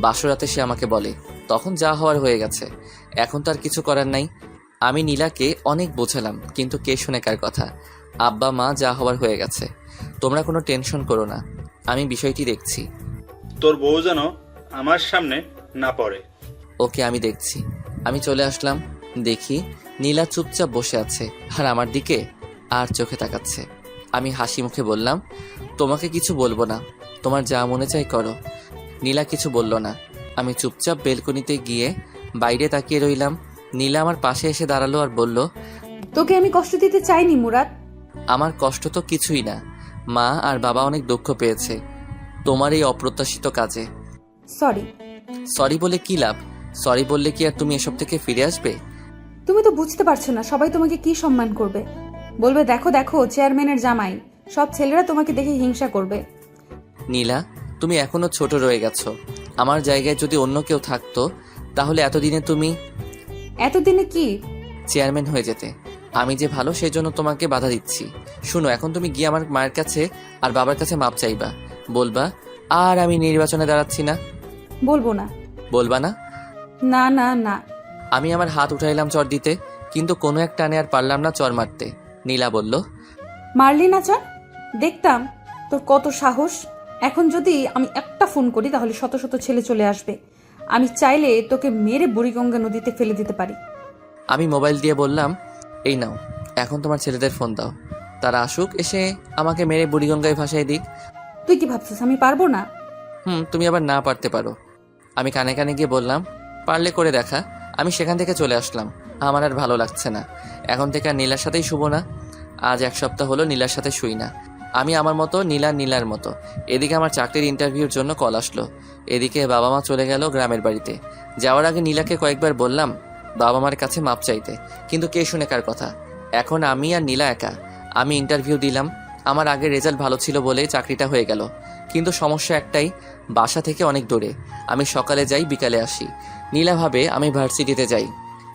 বাসরাতে সে আমাকে বলে, তখন যা হওয়ার হয়ে গেছে, এখন তার কিছু করার নাই। আমি নীলাকে অনেক বোঝালাম, কিন্তু কে শুনে কার কথা। আব্বা মা যা হওয়ার হয়ে গেছে, তোমরা কোনো টেনশন করো না, আমি বিষয়টি দেখছি। তোর বউ যেন আমার সামনে না পড়ে। ওকে, আমি দেখছি। আমি চলে আসলাম। দেখি নীলা চুপচাপ বসে আছে আর আমার দিকে আর চোখে তাকাচ্ছে। আমি হাসি মুখে বললাম, তোমাকে কিছু বলবো না, তোমার যা মনে চাই করো। নীলা কিছু বলল না। আমি চুপচাপ বেলকনিতে গিয়ে বাইরে তাকিয়ে রইলাম। নীলা আমার পাশে এসে দাঁড়ালো আর বলল, তোকে আমি কষ্ট দিতে চাইনি মুরাদ। আমার কষ্ট তো কিছুই না। মা আর বাবা অনেক দুঃখ পেয়েছে তোমার এই অপ্রত্যাশিত কাজে। সরি। সরি বলে কি লাভ? সরি বললে কি আর তুমি এসব থেকে ফিরে আসবে? তুমি তো বুঝতে পারছো না সবাই তোমাকে কি সম্মান করবে। বলবে দেখো দেখো চেয়ারম্যানের জামাই। সব ছেলেরা তোমাকে দেখে হিংসা করবে। নীলা, তুমি এখনো ছোট রয়ে গেছো। আমার জায়গায় যদি অন্য কেউ থাকতো তাহলে এতদিনে কি চেয়ারম্যান হয়ে যেতে। আমি যে ভালো সেই জন্য তোমাকে বাধা দিচ্ছি। শুনো, এখন তুমি গিয়ে আমার মায়ের কাছে আর বাবার কাছে মাপ চাইবা। বলবা আর আমি নির্বাচনে দাঁড়াচ্ছি না। বলবো না। বলবা না? না না না। আমি আমার হাত উঠাইলাম চর দিতে, কিন্তু কোনো এক টানে আর পারলাম না চর মারতে। নীলা বলল, মারলি না চল, দেখতাম তোর কত সাহস। এখন যদি আমি একটা ফোন করি তাহলে শত শত ছেলে চলে আসবে। আমি চাইলে তোকে মেরে বুড়িগঙ্গা নদীতে ফেলে দিতে পারি। আমি মোবাইল দিয়ে বললাম, এই নাও, এখন তোমার ছেলেদের ফোন দাও, তারা আসুক, এসে আমাকে মেরে বুড়িগঙ্গায় ভাসাই দিক। তুই কি ভাবছিস আমি পারবো না? তুমি আবার না পারতে পারো। আমি কানে কানে গিয়ে বললাম, পারলে করে দেখা। আমি সেখান থেকে চলে আসলাম। আমার আর ভালো লাগছে না। এখন থেকে আর নীলার সাথেই শুবো না। আজ 1 সপ্তাহ হলো নীলার সাথে শুই না। আমি আমার মতো, নীলার মতো। এদিকে আমার চাকরির ইন্টারভিউর জন্য কল আসলো। এদিকে বাবা মা চলে গেল গ্রামের বাড়িতে। যাওয়ার আগে নীলাকে কয়েকবার বললাম বাবা মার কাছে মাপ চাইতে, কিন্তু কে শুনে কার কথা। এখন আমি আর নীলা একা। আমি ইন্টারভিউ দিলাম। আমার আগের রেজাল্ট ভালো ছিল বলে চাকরিটা হয়ে গেল, কিন্তু সমস্যা একটাই, বাসা থেকে অনেক দূরে। আমি সকালে যাই, বিকালে আসি। নীলা ভাবে আমি ভার্সিটিতে যাই।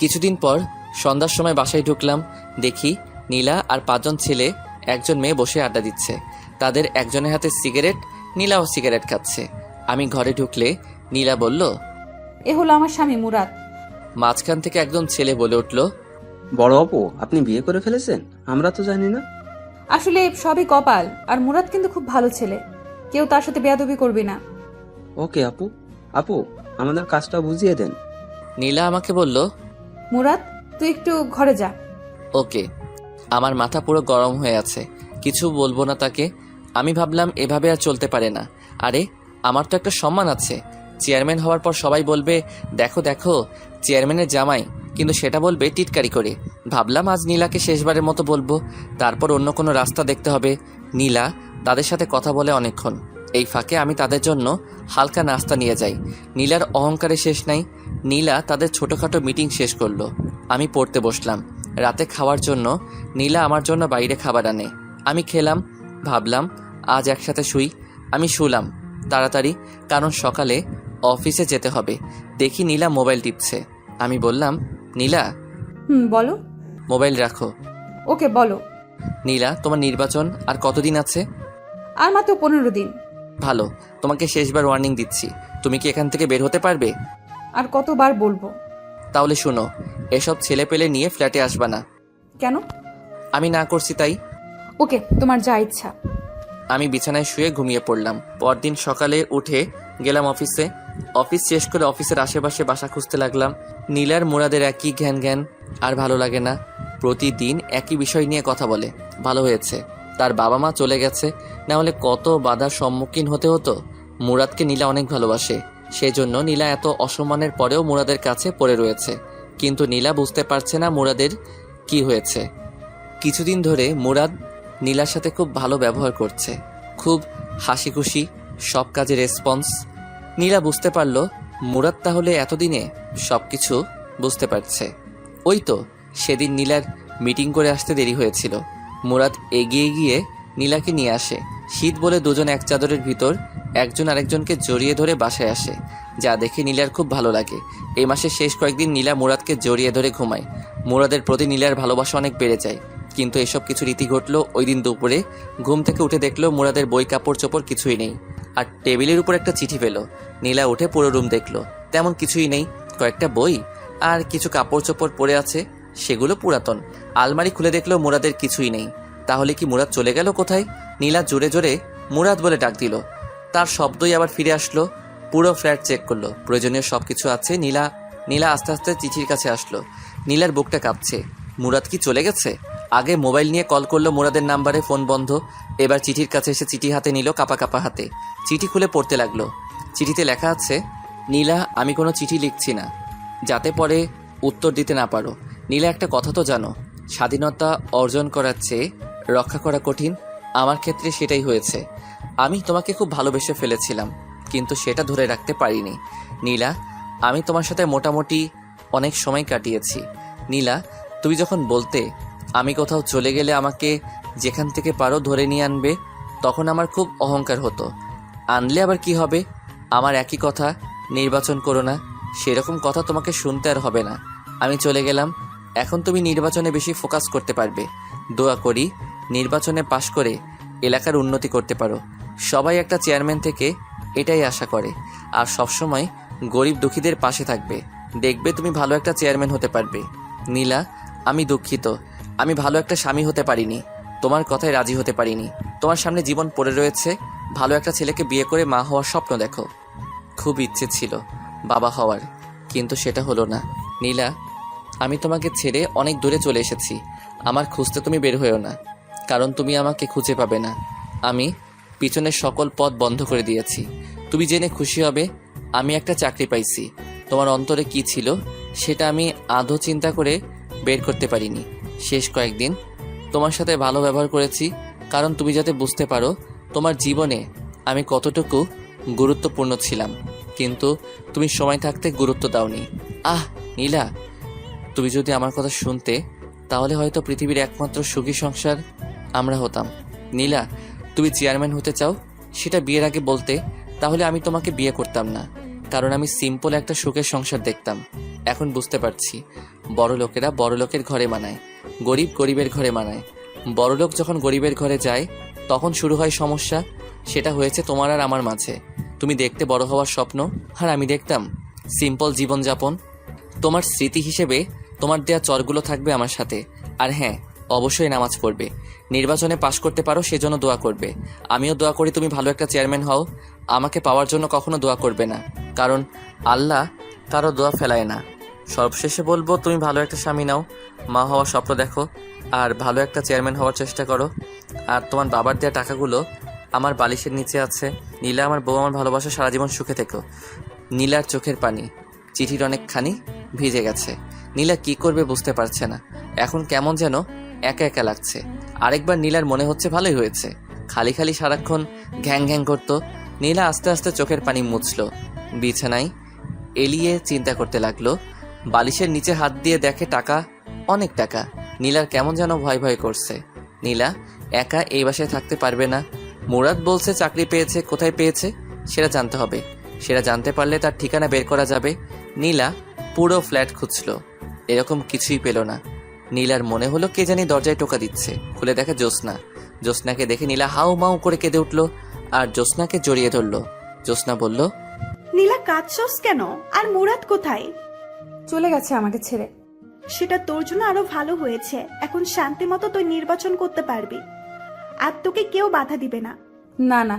কিছুদিন পর সন্ধ্যার সময় বাসায় ঢুকলাম। দেখি নীলা আর 5 জন ছেলে, 1 জন মেয়ে বসে আড্ডা দিচ্ছে। তাদের একজনের হাতে সিগারেট, নীলাও সিগারেট খাচ্ছে। আমি ঘরে ঢুকলে নীলা বলল, এ হলো আমার স্বামী মুরাদ। মাঝখান থেকে একজন ছেলে বলে উঠল, বড় আপু, আপনি বিয়ে করে ফেলেছেন? আমরা তো জানি না। আসলে সবই কপাল। আর মুরাদ কিন্তু খুব ভালো ছেলে, কেউ তার সাথে বেয়াদবি করবি না। ওকে আপু। আপু, আমাদের কাজটা বুঝিয়ে দেন। নীলা আমাকে বলল, মুরাদ, তুই একটু ঘরে যা। ওকে। আমার মাথা পুরো গরম হয়ে আছে, কিছু বলবো না তাকে। আমি ভাবলাম এভাবে আর চলতে পারে না। আরে আমার তো একটা সম্মান আছে। চেয়ারম্যান হওয়ার পর সবাই বলবে, দেখো দেখো চেয়ারম্যানের জামাই, কিন্তু সেটা বলবে টিটকারি করে। ভাবলাম আজ নীলাকে শেষবারের মতো বলবো, তারপর অন্য কোনো রাস্তা দেখতে হবে। নীলা তাদের সাথে কথা বলে অনেকক্ষণ। এই ফাঁকে আমি তাদের জন্য হালকা নাস্তা নিয়ে যাই। নীলার অহংকারে শেষ নাই। নীলা তাদের ছোটোখাটো মিটিং শেষ করলো। আমি পড়তে বসলাম। রাতে খাওয়ার জন্য নীলা আমার জন্য বাইরে খাবার আনে। আমি খেলাম। ভাবলাম আজ একসাথে শুই। আমি শুলাম তাড়াতাড়ি, কারণ সকালে অফিসে যেতে হবে। দেখি নীলা মোবাইল টিপছে। আমি বললাম, নীলা বলো। মোবাইল রাখো। ওকে বলো। নীলা, তোমার নির্বাচন আর কতদিন আছে? আর মাত্র 15 দিন। ভালো, তোমাকে শেষবার ওয়ার্নিং দিচ্ছি। তুমি কি এখান থেকে বের হতে পারবে? আর কতবার বলবো? তাহলে শুনো, এসব ছেলে পেলে নিয়ে ফ্ল্যাটে আসবা না। কেন? আমি না করছি তাই। ওকে, তোমার যা ইচ্ছা। আমি বিছানায় শুয়ে ঘুমিয়ে পড়লাম। পরদিন সকালে উঠে গেলাম অফিসে। অফিস শেষ করে অফিসের আশেপাশে বাসা খুঁজতে লাগলাম। নীলার মুরাদের একই ঘ্যান ঘ্যান, আর ভালো লাগে না। প্রতিদিন একই বিষয় নিয়ে কথা বলে। ভালো হয়েছে তার বাবা মা চলে গেছে, না হলে কত বাধার সম্মুখীন হতে হতো। মুরাদকে নীলা অনেক ভালোবাসে, সেজন্য নীলা এত অসম্মানের পরেও মুরাদের কাছে পড়ে রয়েছে। কিন্তু নীলা বুঝতে পারছে না মুরাদের কি হয়েছে। কিছুদিন ধরে মুরাদ নীলার সাথে খুব ভালো ব্যবহার করছে, খুব হাসি খুশি, সব কাজে রেসপন্স। নীলা বুঝতে পারল মুরাদ তাহলে এতদিনে সব কিছু বুঝতে পারছে। ওই তো সেদিন নীলার মিটিং করে আসতে দেরি হয়েছিল। মুরাদ এগিয়ে গিয়ে নীলাকে নিয়ে আসে। শীত বলে দুজন এক চাদরের ভিতর একজন আরেকজনকে জড়িয়ে ধরে বাসায় আসে, যা দেখে নীলার খুব ভালো লাগে। এই মাসের শেষ কয়েকদিন নীলা মুরাদকে জড়িয়ে ধরে ঘুমায়। মুরাদের প্রতি নীলার ভালোবাসা অনেক বেড়ে যায়। কিন্তু এসব কিছু রীতি ঘটল ওই দিন দুপুরে। ঘুম থেকে উঠে দেখলো মুরাদের বই কাপড় চোপড় কিছুই নেই, আর টেবিলের উপর একটা চিঠি পেল। নীলা উঠে পুরো রুম দেখলো, তেমন কিছুই নেই। কয়েকটা বই আর কিছু কাপড় চোপড় পরে আছে, সেগুলো পুরাতন। আলমারি খুলে দেখলো মুরাদের কিছুই নেই। তাহলে কি মুরাদ চলে গেল কোথায়? নীলা জোরে জোরে মুরাদ বলে ডাক দিল, তার শব্দই আবার ফিরে আসলো। পুরো ফ্ল্যাট চেক করলো, প্রয়োজনীয় সবকিছু আছে। নীলা আস্তে আস্তে চিঠির কাছে আসলো। নীলার বুকটা কাঁপছে। মুরাদ কি চলে গেছে? আগে মোবাইল নিয়ে কল করলো মুরাদের নাম্বারে, ফোন বন্ধ। এবার চিঠির কাছে এসে চিঠি হাতে নিল, কাপা কাপা হাতে। চিঠি খুলে পড়তে লাগলো। চিঠিতে লেখা আছে, নীলা, আমি কোনো চিঠি লিখছি না যাতে পরে উত্তর দিতে না পারো। নীলা, একটা কথা তো জানো, স্বাধীনতা অর্জন করার চেয়ে রক্ষা করা কঠিন। আমার ক্ষেত্রে সেটাই হয়েছে। আমি তোমাকে খুব ভালোবেসে ফেলেছিলাম, কিন্তু সেটা ধরে রাখতে পারিনি। নীলা, আমি তোমার সাথে মোটামুটি অনেক সময় কাটিয়েছি। নীলা, তুমি যখন বলতে আমি কোথাও চলে গেলে আমাকে যেখান থেকে পারো ধরে নিয়ে আনবে, তখন আমার খুব অহংকার হতো। আনলে আবার কি হবে? আমার একই কথা, নির্বাচন করো না। সেরকম কথা তোমাকে শুনতে আর হবে না। আমি চলে গেলাম। এখন তুমি নির্বাচনে বেশি ফোকাস করতে পারবে। দোয়া করি নির্বাচনে পাশ করে এলাকার উন্নতি করতে পারো। সবাই একটা চেয়ারম্যান থেকে এটাই আশা করে, আর সবসময় গরিব দুঃখীদের পাশে থাকবে। দেখবে তুমি ভালো একটা চেয়ারম্যান হতে পারবে। নীলা, আমি দুঃখিত, আমি ভালো একটা স্বামী হতে পারিনি, তোমার কথায় রাজি হতে পারিনি। তোমার সামনে জীবন পড়ে রয়েছে, ভালো একটা ছেলেকে বিয়ে করে মা হওয়ার স্বপ্ন দেখো। খুব ইচ্ছে ছিল বাবা হওয়ার, কিন্তু সেটা হলো না। নীলা, আমি তোমাকে ছেড়ে অনেক দূরে চলে এসেছি। আমার খুঁজতে তুমি বের হয়েও না, কারণ তুমি আমাকে খুঁজে পাবে না। আমি পিছনের সকল পথ বন্ধ করে দিয়েছি। তুমি জেনে খুশি হবে, আমি একটা চাকরি পাইছি। তোমার অন্তরে কি ছিল সেটা আমি আদৌ চিন্তা করে বের করতে পারিনি। শেষ কয়েকদিন তোমার সাথে ভালো ব্যবহার করেছি, কারণ তুমি যাতে বুঝতে পারো তোমার জীবনে আমি কতটুকু গুরুত্বপূর্ণ ছিলাম। কিন্তু তুমি সময় থাকতে গুরুত্ব দাওনি। নীলা, তুমি যদি আমার কথা শুনতে, তাহলে হয়তো পৃথিবীর একমাত্র সুখী সংসার আমরা হতাম। নীলা, তুমি চেয়ারম্যান হতে চাও, সেটা বিয়ের আগে বলতে, তাহলে আমি তোমাকে বিয়ে করতাম না, কারণ আমি সিম্পল একটা সুখের সংসার দেখতাম। এখন বুঝতে পারছি, বড় লোকেরা বড় লোকের ঘরে মানায়, গরিব গরিবের ঘরে মানায়। বড় লোক যখন গরিবের ঘরে যায়, তখন শুরু হয় সমস্যা। সেটা হয়েছে তোমার আর আমার মাঝে। তুমি দেখতে বড় হওয়ার স্বপ্ন, আর আমি দেখতাম সিম্পল জীবনযাপন। তোমার স্মৃতি হিসেবে তোমার দেয়া চরগুলো থাকবে আমার সাথে। আর হ্যাঁ, অবশ্যই নামাজ পড়বে, নির্বাচনে পাশ করতে পারো সেজন্য দোয়া করবে। আমিও দোয়া করি তুমি ভালো একটা চেয়ারম্যান হও। আমাকে পাওয়ার জন্য কখনো দোয়া করবে না, কারণ আল্লাহ কারো দোয়া ফেলায় না। সবশেষে বলবো, তুমি ভালো একটা স্বামী নাও, মা হওয়ার স্বপ্ন দেখো, আর ভালো একটা চেয়ারম্যান হওয়ার চেষ্টা করো। আর তোমার বাবার দেওয়া টাকাগুলো আমার বালিশের নিচে আছে। নীলা, আমার বউ, আমার ভালোবাসা, সারা জীবন সুখে থেকো। নীলার চোখের পানি চিঠির অনেকখানি ভিজে গেছে। নীলা কি করবে বুঝতে পারছে না। এখন কেমন যেন একা একা লাগছে। আরেকবার নীলার মনে হচ্ছে ভালোই হয়েছে, খালি খালি সারাক্ষণ ঘ্যাং ঘ্যাং করতো। নীলা আস্তে আস্তে চোখের পানি মুছলো, বিছানায় এলিয়ে চিন্তা করতে লাগলো। বালিশের নিচে হাত দিয়ে দেখে টাকা, অনেক টাকা। নীলার কেমন যেন ভয় ভয় করছে। নীলা একা এই বাসায় থাকতে পারবে না। মুরাদ বলছে চাকরি পেয়েছে, কোথায় পেয়েছে সেটা জানতে হবে। সেটা জানতে পারলে তার ঠিকানা বের করা যাবে। নীলা পুরো ফ্ল্যাট খুঁজলো, এরকম কিছুই পেল না। নীলার মনে হলো কে জানি দরজায় টোকা দিচ্ছে। খুলে দেখে জ্যোৎস্না। জ্যোৎস্নাকে দেখে নীলা হাউ মাউ করে কেঁদে উঠলো আর জ্যোৎস্নাকে জড়িয়ে ধরলো। জ্যোৎস্না বলল, নীলা কাঁদছস কেন? আর মুরাদ কোথায়? চলে গেছে আমাকে ছেড়ে। সেটা তোর জন্য আরো ভালো হয়েছে। এখন শান্তি মতো তুই নির্বাচন করতে পারবি, আর তোকে কেউ বাধা দিবে না। না না,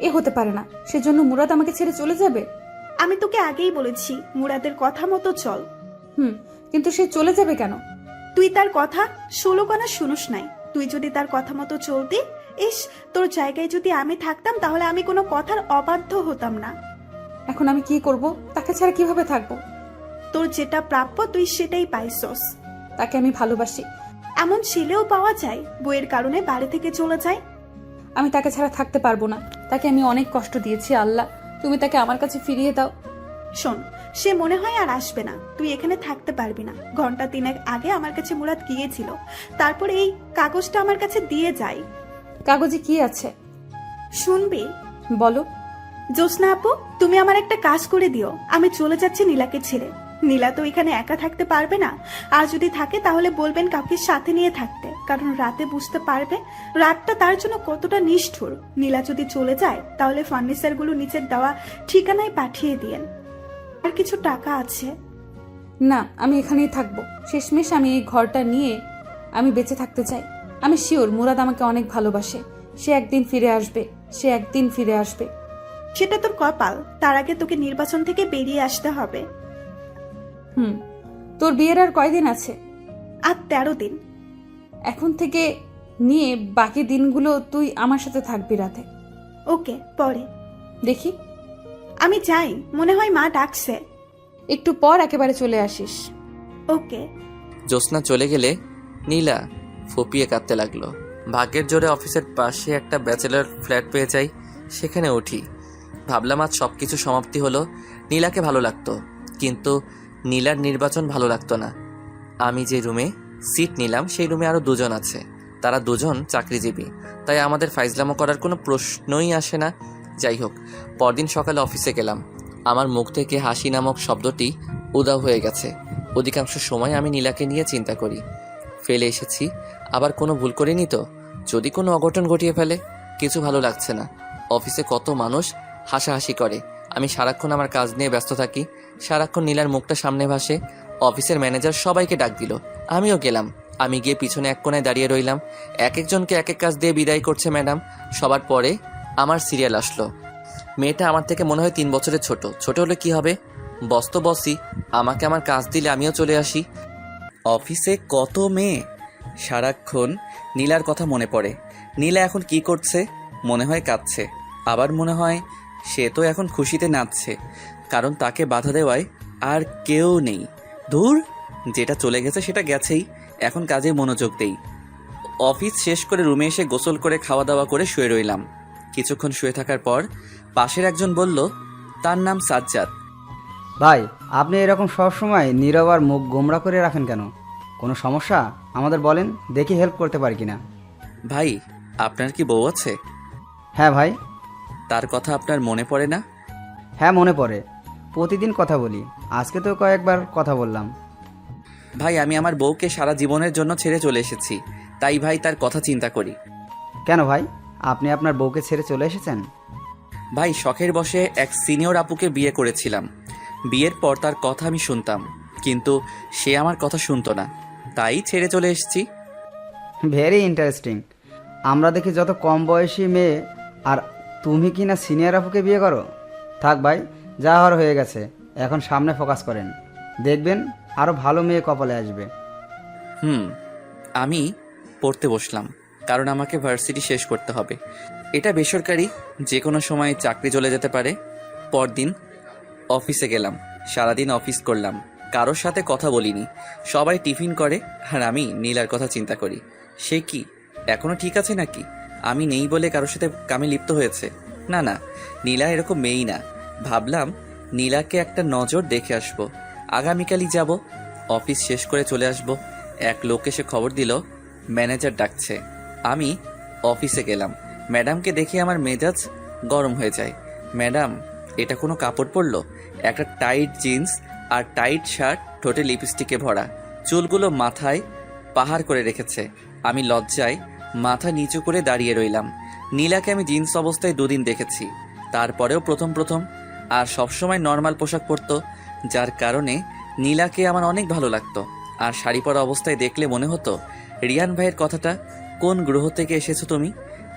এ হতে পারে না। সেজন্য মুরাদ আমাকে ছেড়ে চলে যাবে? আমি তোকে আগেই বলেছি মুরাদের কথা মতো চল। কিন্তু সে চলে যাবে কেন? তুই তার কথা 16 কানা শুনোস নাই। তুই যদি তার কথা মতো চলতি, তোর জায়গায় যদি আমি থাকতাম তাহলে আমি কোনো কথার অবাধ্য হতাম না। এখন আমি কি করব? তাকে ছাড়া কিভাবে থাকবো? তোর যেটা প্রাপ্য তুই সেটাই পাইছস। তাকে আমি ভালোবাসি। এমন ছেলেও পাওয়া যায় বইয়ের কারণে বাড়ি থেকে চলে যায়। আমি তাকে ছাড়া থাকতে পারবো না। তাকে আমি অনেক কষ্ট দিয়েছি। আল্লাহ, তুমি তাকে আমার কাছে ফিরিয়ে দাও। শোন, সে মনে হয় আর আসবে না। তুই এখানে থাকতে পারবি না। ঘন্টা 3 আগে আমার কাছে মুরাদ গিয়েছিল, তারপর এই কাগজটা আমার কাছে দিয়ে যায়। কাগজে কি আছে শুনবি? বলো। জ্যোৎস্না আপু, তুমি আমার একটা কাজ করে দিও। আমি চলে যাচ্ছি নীলাকে ছেড়ে। নীলা তো এখানে একা থাকতে পারবে না, আর যদি থাকে তাহলে বলবেন কাউকে সাথে নিয়ে থাকতে, কারণ রাতে বুঝতে পারবে রাতটা তার জন্য কতটা নিষ্ঠুর। নীলা যদি চলে যায় তাহলে ফার্নিচারগুলো নিচের দেওয়া ঠিকানায় পাঠিয়ে দিয়েন। আর কিছু টাকা আছে। না, আমি এখানেই থাকবো। শেষমেশ আমি এই ঘরটা নিয়ে আমি বেঁচে থাকতে চাই। আমি শিওর মুরাদ আমাকে অনেক ভালোবাসে। সে একদিন ফিরে আসবে। সে একদিন ফিরে আসবে। সেটা তোর কপাল। তার আগে তোকে নির্বাচন থেকে বেরিয়ে আসতে হবে। তোর বিয়ের আর কয়দিন আছে? আর 13 দিন। এখন থেকে নিয়ে বাকি দিনগুলো তুই আমার সাথে থাকবি রাতে। ওকে, পরে দেখি। আমি যাই, মনে হয় মা ডাকছে। একটু পর একেবারে চলে আসিস। ওকে। জ্যোৎস্না চলে গেলে নীলা ফুপিয়ে কাঁদতে লাগলো। ভাগ্যের জোরে অফিসের পাশে একটা ব্যাচেলর ফ্ল্যাট পেয়ে যাই, সেখানে উঠি। ভাবলাম আজ সব কিছু সমাপ্তি হলো। নীলাকে ভালো লাগতো, কিন্তু নীলার নির্বাচন ভালো লাগতো না। আমি যে রুমে সিট নিলাম সেই রুমে আরও 2 জন আছে। তারা 2 জন চাকরিজীবী, তাই আমাদের ফাইজলামো করার কোনো প্রশ্নই আসে না। যাই হোক, পরদিন সকালে অফিসে গেলাম। আমার মুখ থেকে হাসি নামক শব্দটি উধাও হয়ে গেছে। অধিকাংশ সময় আমি নীলাকে নিয়ে চিন্তা করি। ফেলে এসেছি, আবার কোনো ভুল করিনি তো? যদি কোনো অঘটন ঘটিয়ে ফেলে? কিছু ভালো লাগছে না। অফিসে কত মানুষ হাসাহাসি করে, আমি সারাক্ষণ আমার কাজ নিয়ে ব্যস্ত থাকি। সারাক্ষণ নীলার মুখটা সামনে ভাসে। অফিসের ম্যানেজার সবাইকে ডাক দিল, আমিও গেলাম। আমি গিয়ে পিছনে এক কোণায় দাঁড়িয়ে রইলাম। এক একজনকে এক এক কাজ দিয়ে বিদায় করছে ম্যাডাম। সবার পরে আমার সিরিয়াল আসলো। মেয়েটা আমার থেকে মনে হয় 3 বছরের ছোট। ছোট হলে কি হবে, বস তো বসই। আমাকে আমার কাজ দিলে আমিও চলে আসি। অফিসে কত মেয়ে, সারাক্ষণ নীলার কথা মনে পড়ে। নীলা এখন কি করছে? মনে হয় কাঁদছে, আবার মনে হয় সে তো এখন খুশিতে নাচছে, কারণ তাকে বাধা দেওয়ায় আর কেউ নেই। ধুর, যেটা চলে গেছে সেটা গেছেই, এখন কাজে মনোযোগ দেই। অফিস শেষ করে রুমে এসে গোসল করে খাওয়া দাওয়া করে শুয়ে রইলাম। কিছুক্ষণ শুয়ে থাকার পর পাশের একজন বলল, তার নাম সাজ্জাদ। ভাই, আপনি এরকম সবসময় নীরব আর মুখ গোমরা করে রাখেন কেন? কোনো সমস্যা? আমাদের বলেন, দেখি হেল্প করতে পারি কিনা। ভাই, আপনার কি বউ আছে? হ্যাঁ ভাই। তার কথা আপনার মনে পড়ে না? হ্যাঁ মনে পড়ে, প্রতিদিন কথা বলি। আজকে তো কয়েকবার কথা বললাম। ভাই, আমি আমার বউকে সারা জীবনের জন্য ছেড়ে চলে এসেছি, তাই ভাই তার কথা চিন্তা করি। কেন ভাই, আপনি আপনার বউকে ছেড়ে চলে এসেছেন? ভাই, শখের বশে এক সিনিয়র আপুকে বিয়ে করেছিলাম। বিয়ের পর তার কথা আমি শুনতাম, কিন্তু সে আমার কথা শুনতো না, তাই ছেড়ে চলে এসেছি। Very interesting. আমরা দেখি যত কম বয়সী মেয়ে আর তুমি কি না সিনিয়র আপুকে বিয়ে করো? থাক ভাই, যা হওয়ার হয়ে গেছে, এখন সামনে ফোকাস করেন। দেখবেন আরও ভালো মেয়ে কপালে আসবে। আমি পড়তে বসলাম, কারণ আমাকে ভার্সিটি শেষ করতে হবে। এটা বেসরকারি, যে কোনো সময় চাকরি চলে যেতে পারে। পরদিন অফিসে গেলাম, সারাদিন অফিস করলাম, কারোর সাথে কথা বলিনি। সবাই টিফিন করে আর আমি নীলার কথা চিন্তা করি। সে কি এখনো ঠিক আছে নাকি? আমি নেই বলে কারোর সাথে কামে লিপ্ত হয়েছে? না না, নীলা এরকম মেয়েই না। ভাবলাম নীলাকে একটা নজর দেখে আসবো, আগামীকালই যাব। অফিস শেষ করে চলে আসব। এক লোক এসে খবর দিল ম্যানেজার ডাকছে। আমি অফিসে গেলাম। ম্যাডামকে দেখে আমার মেজাজ গরম হয়ে যায়। ম্যাডাম, এটা কোনো কাপড় পরলো? একটা টাইট জিন্স আর টাইট শার্ট, ঠোঁটে লিপস্টিকে ভরা, চুলগুলো মাথায় পাহাড় করে রেখেছে। আমি লজ্জায় মাথা নিচু করে দাঁড়িয়ে রইলাম। নীলাকে আমি জিন্স অবস্থায় 2 দিন দেখেছি, তারপরেও প্রথম আর সবসময় নর্মাল পোশাক পরতো, যার কারণে নীলাকে আমার অনেক ভালো লাগতো। আর শাড়ি পরা অবস্থায় দেখলে মনে হতো, রিয়ান ভাইয়ের কথাটা, কোন গ্রহ থেকে এসেছো তুমি,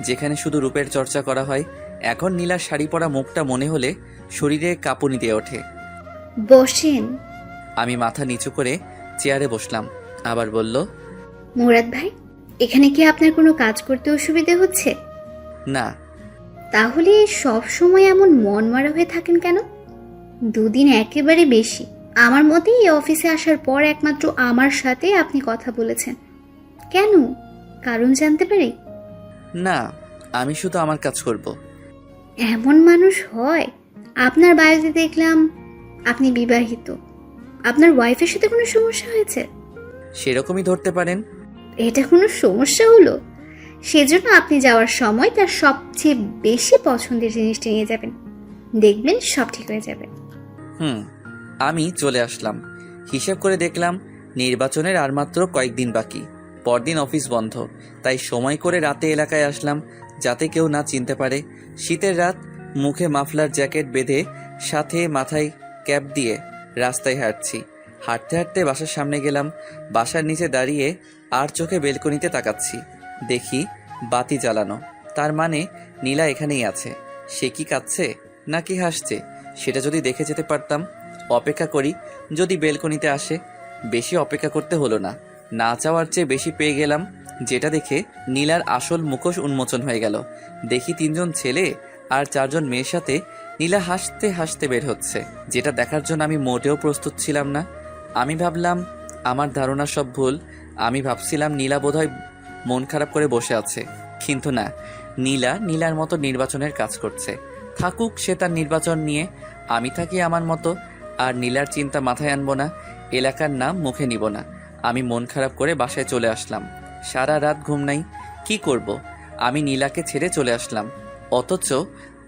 যেখানে শুধু রূপের চর্চা করা হয়। এখন নীলার শাড়ি পরা মুখটা মনে হলে শরীরে কাঁপুনি দিয়ে ওঠে। বসেন। আমি মাথা নিচু করে চেয়ারে বসলাম। আবার বলল, মুরাদ ভাই, এখানে কি আপনার কোনো কাজ করতে অসুবিধা হচ্ছে? না। তাহলে সব সময় এমন মন মারা হয়ে থাকেন কেন? 2 দিন একেবারে বেশি। আমার মতে এই অফিসে আসার পর একমাত্র আমার সাথে আপনি কথা বলেছেন। কেন? কারণ জানতে পারি? না, আমি শুধু আমার কাজ করব। এমন মানুষ হয়? আপনার বাড়িতে দেখলাম আপনি বিবাহিত। আপনার ওয়াইফের সাথে কোনো সমস্যা হয়েছে? সেরকমই ধরতে পারেন। এটা কোনো সমস্যা হলো? সেজন্য আপনি যাওয়ার সময় তার সবচেয়ে বেশি পছন্দের জিনিসটা নিয়ে যাবেন। দেখবেন সব ঠিক হয়ে যাবে। আমি চলে আসলাম। হিসাব করে দেখলাম নির্বাচনের আর মাত্র কয়েকদিন বাকি। পরদিন অফিস বন্ধ, তাই সময় করে রাতে এলাকায় আসলাম, যাতে কেউ না চিনতে পারে। শীতের রাত, মুখে মাফলার জ্যাকেট বেঁধে, সাথে মাথায় ক্যাপ দিয়ে রাস্তায় হাঁটছি। হাঁটতে হাঁটতে বাসার সামনে গেলাম। বাসার নিচে দাঁড়িয়ে আর চোখে বেলকনিতে তাকাচ্ছি। দেখি বাতি জ্বালানো, তার মানে নীলা এখানেই আছে। সে কি কাঁদছে নাকি হাসছে, সেটা যদি দেখে যেতে পারতাম। অপেক্ষা করি, যদি বেলকনিতে আসে। বেশি অপেক্ষা করতে হলো না, না চাওয়ার চেয়ে বেশি পেয়ে গেলাম, যেটা দেখে নীলার আসল মুখোশ উন্মোচন হয়ে গেল। দেখি 3 জন ছেলে আর 4 জন মেয়ের সাথে নীলা হাসতে হাসতে বের হচ্ছে, যেটা দেখার জন্য আমি মোটেও প্রস্তুত ছিলাম না। আমি ভাবলাম আমার ধারণা সব ভুল। আমি ভাবছিলাম নীলা বোধহয় মন খারাপ করে বসে আছে, কিন্তু না, নীলার মতো নির্বাচনের কাজ করছে। থাকুক সে তার নির্বাচন নিয়ে, আমি থাকি আমার মতো। আর নীলার চিন্তা মাথায় আনবো না, এলাকার নাম মুখে নিব না। আমি মন খারাপ করে বাসায় চলে আসলাম। সারা রাত ঘুম নাই। কি করব? আমি নীলাকে ছেড়ে চলে আসলাম, অথচ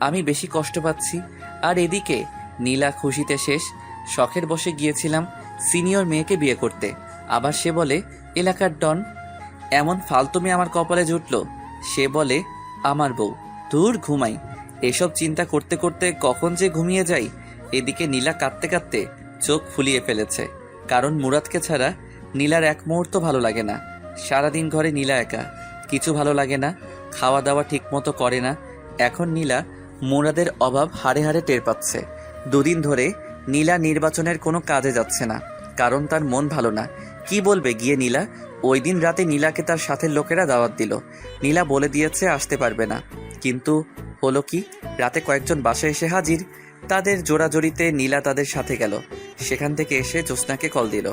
আমি বেশি কষ্ট পাচ্ছি। আর এদিকে নীলা খুশিতে শেষ। শখের বসে গিয়েছিলাম সিনিয়র মেয়েকে বিয়ে করতে, আবার সে বলে এলাকার ডন। এমন ফালতুমি আমার কপালে জুটল। সে বলে আমার বউ। দূর, ঘুমাই। এসব চিন্তা করতে করতে কখন যে ঘুমিয়ে যাই। এদিকে নীলা কাঁদতে কাঁদতে চোখ ফুলিয়ে ফেলেছে, কারণ মুরাদকে ছাড়া নীলার এক মুহূর্ত ভালো লাগে না। সারাদিন ঘরে নীলা একা, কিছু ভালো লাগে না, খাওয়া দাওয়া ঠিক মতো করে না। এখন নীলা মুরাদের অভাব হাড়ে হাড়ে টের পাচ্ছে। 2 দিন ধরে নীলা নির্বাচনের কোনো কাজে যাচ্ছে না, কারণ তার মন ভালো না। কি বলবে গিয়ে নীলা? ওই দিন রাতে নীলাকে তার সাথের লোকেরা দাওয়াত দিল। নীলা বলে দিয়েছে আসতে পারবে না, কিন্তু হলো কি, রাতে কয়েকজন বাসায় এসে হাজির। তাদের জোড়াজড়িতে নীলা তাদের সাথে গেল। সেখান থেকে এসে জ্যোৎস্নাকে কল দিল।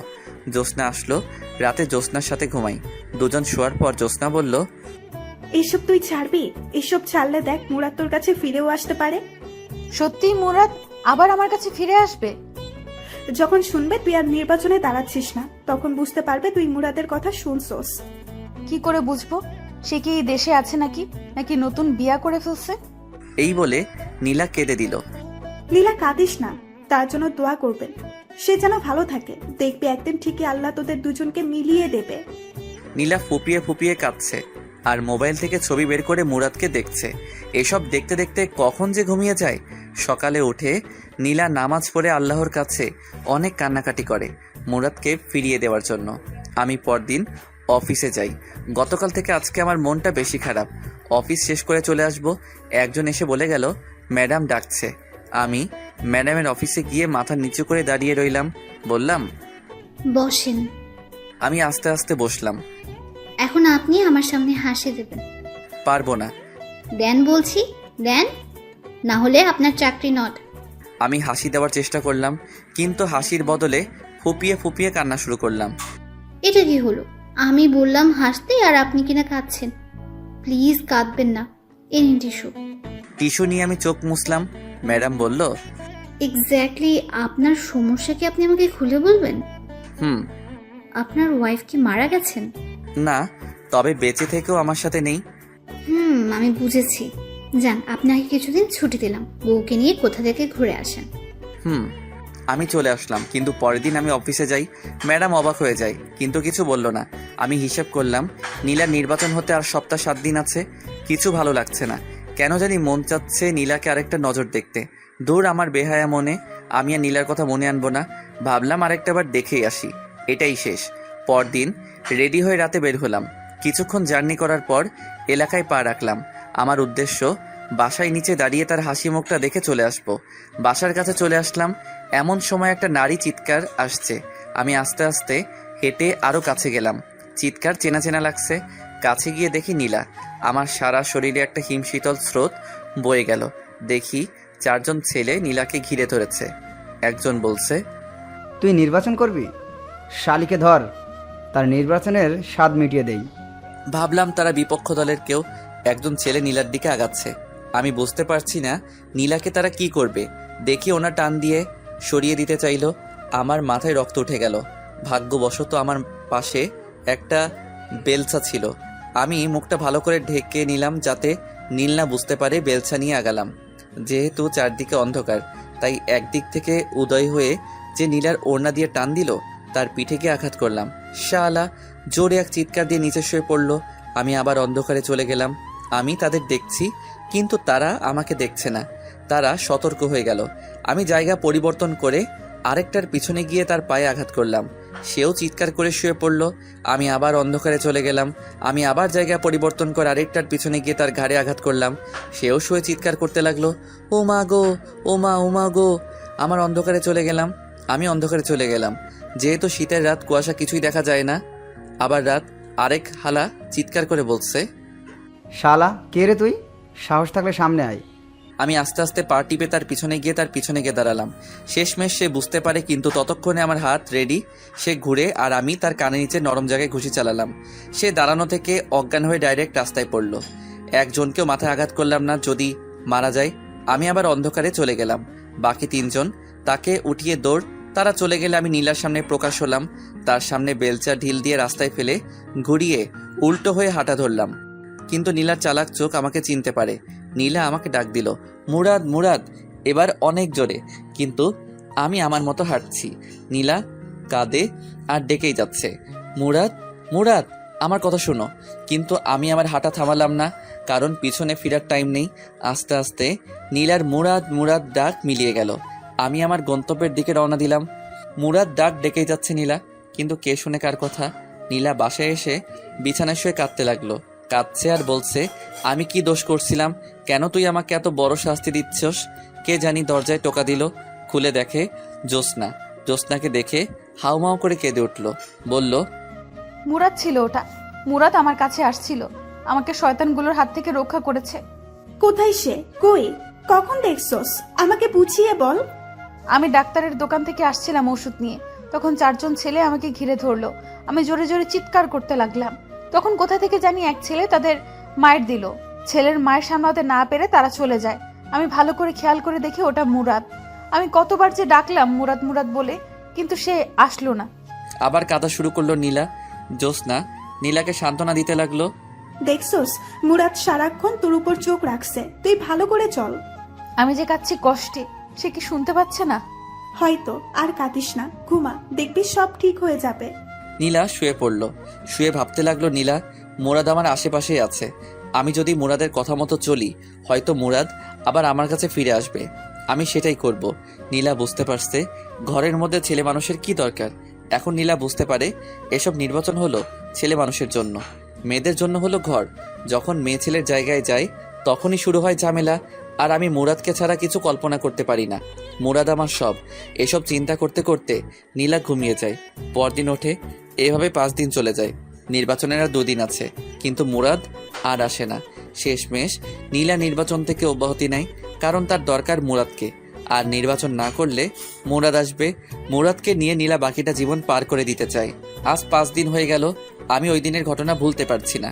জ্যোৎস্না আসলো। রাতে জ্যোৎস্নার সাথে ঘুমাই। 2 জন শোয়ার পর জ্যোৎস্না বলল, এসব তুই ছাড়বি? এসব ছাড়লে দেখ মুরাদ তোর কাছে ফিরেও আসতে পারে। সত্যিই মুরাদ আবার আমার কাছে ফিরে আসবে? যখন শুনবে তুই আর নির্বাচনে দাঁড়াচ্ছিস না, তখন বুঝতে পারবে তুই মুরাদের কথা শুনছোস। কি করে বুঝবো? সে কি এই দেশে আছে নাকি নাকি নতুন বিয়া করে ফেলছে? এই বলে নীলা কেঁদে দিল। নীলা, কাঁদিস না, তার জন্য দোয়া করবেন। সে যেন ভালো থাকে। দেখবি একদিন ঠিকই আল্লাহ তোদের দুজনকে মিলিয়ে দেবে। নীলা ফুপিয়ে ফুপিয়ে কাঁদছে আর মোবাইল থেকে ছবি বের করে মুরাদকে দেখছে। এসব দেখতে দেখতে কখন যে ঘুমিয়ে যায়। সকালে উঠে নীলা নামাজ পড়ে আল্লাহর কাছে অনেক কান্নাকাটি করে মুরাদকে ফিরিয়ে দেওয়ার জন্য। আমি পরদিন অফিসে যাই। গতকাল থেকে আজকে আমার মনটা বেশি খারাপ। অফিস শেষ করে চলে আসব। একজন এসে বলে গেল ম্যাডাম ডাকছে। আমি ম্যাডামের অফিসে গিয়ে মাথা নিচু করে দাঁড়িয়ে রইলাম। বললাম, বসেন। আমি আস্তে আস্তে বসলাম। এখন আপনি আমার সামনে হাসি দেবেন। পারবো না। দেন বলছি, দেন, না হলে আপনার চাকরি নট। আমি হাসি দেওয়ার চেষ্টা করলাম, কিন্তু হাসির বদলে ফুপিয়ে ফুপিয়ে কান্না শুরু করলাম। এটা কি হলো? আমি বললাম হাসতে আর আপনি কিনা কাঁদছেন। প্লিজ কাঁদবেন না। এই নিন টিস্যু। টিস্যু নিয়ে আমি চোখ মুছলাম। ম্যাডাম বলল, এক্স্যাক্টলি আপনার সমস্যা কি আপনি আমাকে খুলে বলবেন? হুম। আপনার ওয়াইফ কি মারা গেছেন? না, তবে বেঁচে থেকেও আমার সাথে নেই। আমি বুঝেছি। যান, আপনাকে কিছুদিন ছুটি দিলাম, বউকে নিয়ে কোথা থেকে ঘুরে আসেন। আমি চলে আসলাম, কিন্তু পরের দিন আমি অফিসে যাই। ম্যাডাম অবাক হয়ে যায়, কিন্তু কিছু বলল না। আমি হিসেব করলাম নীলার নির্বাচন হতে আর সপ্তাহ 7 দিন আছে। কিছু ভালো লাগছে না, কেন জানি মন চাচ্ছে নীলাকে আরেকটা নজর দেখতে। দূর আমার বেহায়া মনে, আমি আর নীলার কথা মনে আনবো না। ভাবলাম আরেকটা বার দেখেই আসি, এটাই শেষ। পরদিন রেডি হয়ে রাতে বের হলাম। কিছুক্ষণ জার্নি করার পর এলাকায় পা রাখলাম। আমার উদ্দেশ্য বাসায় নিচে দাঁড়িয়ে তার হাসি মুখটা দেখে চলে আসবো। বাসার কাছে চলে আসলাম, এমন সময় একটা নারী চিৎকার আসছে। আমি আস্তে আস্তে হেঁটে আরও কাছে গেলাম। চিৎকার চেনা চেনা লাগছে। কাছে গিয়ে দেখি নীলা। আমার সারা শরীরে একটা হিমশীতল স্রোত বয়ে গেল। দেখি 4 জন ছেলে নীলাকে ঘিরে ধরেছে। একজন বলছে, তুই নির্বাচন করবি? শালিকে ধর, তার নির্বাচনের স্বাদ মিটিয়ে দেই। ভাবলাম তারা বিপক্ষ দলের কেউ। একজন ছেলে নীলার দিকে আগাচ্ছে। আমি বুঝতে পারছি না নীলাকে তারা কি করবে। দেখি ওনা টান দিয়ে সরিয়ে দিতে চাইলো। আমার মাথায় রক্ত উঠে গেল। ভাগ্যবশত আমার পাশে একটা বেলচা ছিল। আমি মুখটা ভালো করে ঢেকে নিলাম যাতে নীল না বুঝতে পারে। বেলচা নিয়ে আগালাম। যেহেতু চারদিকে অন্ধকার, তাই একদিক থেকে উদয় হয়ে যে নীলার ওড়না দিয়ে টান দিল, তার পিঠে গিয়ে আঘাত করলাম। শালা জোরে এক চিৎকার দিয়ে নিচে শুয়ে পড়লো। আমি আবার অন্ধকারে চলে গেলাম। আমি তাদের দেখছি, কিন্তু তারা আমাকে দেখছে না। তারা সতর্ক হয়ে গেল। আমি জায়গা পরিবর্তন করে আরেকটার পিছনে গিয়ে তার পায়ে আঘাত করলাম। সেও চিৎকার করে শুয়ে পড়ল। আমি আবার অন্ধকারে চলে গেলাম। আমি আবার জায়গা পরিবর্তন করে আরেকটার পিছনে গিয়ে তার ঘাড়ে আঘাত করলাম। সেও শুয়ে চিৎকার করতে লাগলো, ও মা গো, ও মা, ও মা গো। আমি অন্ধকারে চলে গেলাম। যেহেতু শীতের রাত, কুয়াশা, কিছুই দেখা যায় না। আবার রাত। আরেক হালা চিৎকার করে বলছে, শালা কে রে তুই? সাহস থাকলে সামনে আয়। আমি আস্তে আস্তে পা টিপে তার পিছনে গিয়ে দাঁড়ালাম। শেষমেশ সে বুঝতে পারে, কিন্তু ততক্ষণে আমার হাত রেডি। সে ঘুরে আর আমি তার কানে নিচে নরম জায়গায় ঘুষি চালালাম। সে দাঁড়ানো থেকে অজ্ঞান হয়ে ডাইরেক্ট রাস্তায় পড়ল। একজনকেও মাথায় আঘাত করলাম না, যদি মারা যায়। আমি আবার অন্ধকারে চলে গেলাম। বাকি 3 জন তাকে উঠিয়ে দৌড়। তারা চলে গেলে আমি নীলার সামনে প্রকাশ হলাম। তার সামনে বেলচা ঢিল দিয়ে রাস্তায় ফেলে ঘুরিয়ে উল্টো হয়ে হাঁটা ধরলাম। কিন্তু নীলার চালাক চোখ আমাকে চিনতে পারে। নীলা আমাকে ডাক দিল, মুরাদ, মুরাদ, এবার অনেক জোরে। কিন্তু আমি আমার মতো হাঁটছি। নীলা কাঁদে আর ডেকেই যাচ্ছে, মুরাদ, মুরাদ, আমার কথা শোনো। কিন্তু আমি আমার হাঁটা থামালাম না, কারণ পিছনে ফেরার টাইম নেই। আস্তে আস্তে নীলার মুরাদ, মুরাদ ডাক মিলিয়ে গেল। আমি আমার গন্তব্যের দিকে রওনা দিলাম। মুরাদ ডাক ডেকেই যাচ্ছে নীলা, কিন্তু কে শুনে কার কথা। নীলা বাসায় এসে বিছানায় শুয়ে কাঁদতে লাগলো। কাঁদছে আর বলছে, আমি কি দোষ করছিলাম? কেন তুই আমাকে এত বড় শাস্তি দিচ্ছস? কে জানি দরজায় টোকা দিল। খুলে দেখে জ্যোৎস্না। জ্যোৎস্নাকে দেখে হাউমাউ করে কেঁদে উঠল। বলল, মুরাদ ছিল ওটা। মুরাদ আমার কাছে আসছিল, আমাকে শয়তানগুলোর হাত থেকে রক্ষা করেছে। কোথায় সে? কই? কখন দেখছস? আমাকে বুঝিয়ে বল। আমি ডাক্তারের দোকান থেকে আসছিলাম ওষুধ নিয়ে, তখন 4 জন ছেলে আমাকে ঘিরে ধরলো। আমি জোরে জোরে চিৎকার করতে লাগলাম। তখন কোথা থেকে জানি এক ছেলে তাদের মায়ের দিল। ছেলের মায়ের সামলাতে না পেরে তারা চলে যায়। আমি ভালো করে খেয়াল করে দেখি ওটা মুরাদ। আমি কতবার যে ডাকলাম মুরাদ, মুরাদ বলে, কিন্তু সে আসলো না। আবার কাঁদা শুরু করলো নীলা। জ্যোৎস্না নীলাকে সান্ত্বনা দিতে লাগলো, দেখছস, মুরাদ সারাক্ষণ তোর উপর চোখ রাখছে। তুই ভালো করে চল। আমি যে কাঁদছি কষ্টে, সে কি শুনতে পাচ্ছে না? হয়তো। আর কাঁদিস না, ঘুমা, দেখবি সব ঠিক হয়ে যাবে। নীলা শুয়ে পড়ল। শুয়ে ভাবতে লাগলো, নীলা, মুরাদ আমার আশেপাশেই আছে। আমি যদি মুরাদের কথা মতো চলি, হয়তো মুরাদ আবার আমার কাছে ফিরে আসবে। আমি সেটাই করব। নীলা বুঝতে পারছে ঘরের মধ্যে ছেলে মানুষের কি দরকার। এখন নীলা বুঝতে পারে এসব নির্বাচন হলো ছেলে মানুষের জন্য। মেয়েদের জন্য হলো ঘর। যখন মেয়ে ছেলের জায়গায় যায় তখনই শুরু হয় ঝামেলা। আর আমি মুরাদকে ছাড়া কিছু কল্পনা করতে পারি না। মুরাদ আমার সব। এসব চিন্তা করতে করতে নীলা ঘুমিয়ে যায়। পরদিন ওঠে। এভাবে 5 দিন চলে যায়। নির্বাচনের আর 2 দিন আছে, কিন্তু মুরাদ আর আসে না। শেষমেশ নীলা নির্বাচন থেকে অব্যাহতি নেয়, কারণ তার দরকার মুরাদকে। আর নির্বাচন না করলে মুরাদ আসবে। মুরাদকে নিয়ে নীলা বাকিটা জীবন পার করে দিতে চায়। আজ 5 দিন হয়ে গেল, আমি ওই দিনের ঘটনা ভুলতে পারছি না।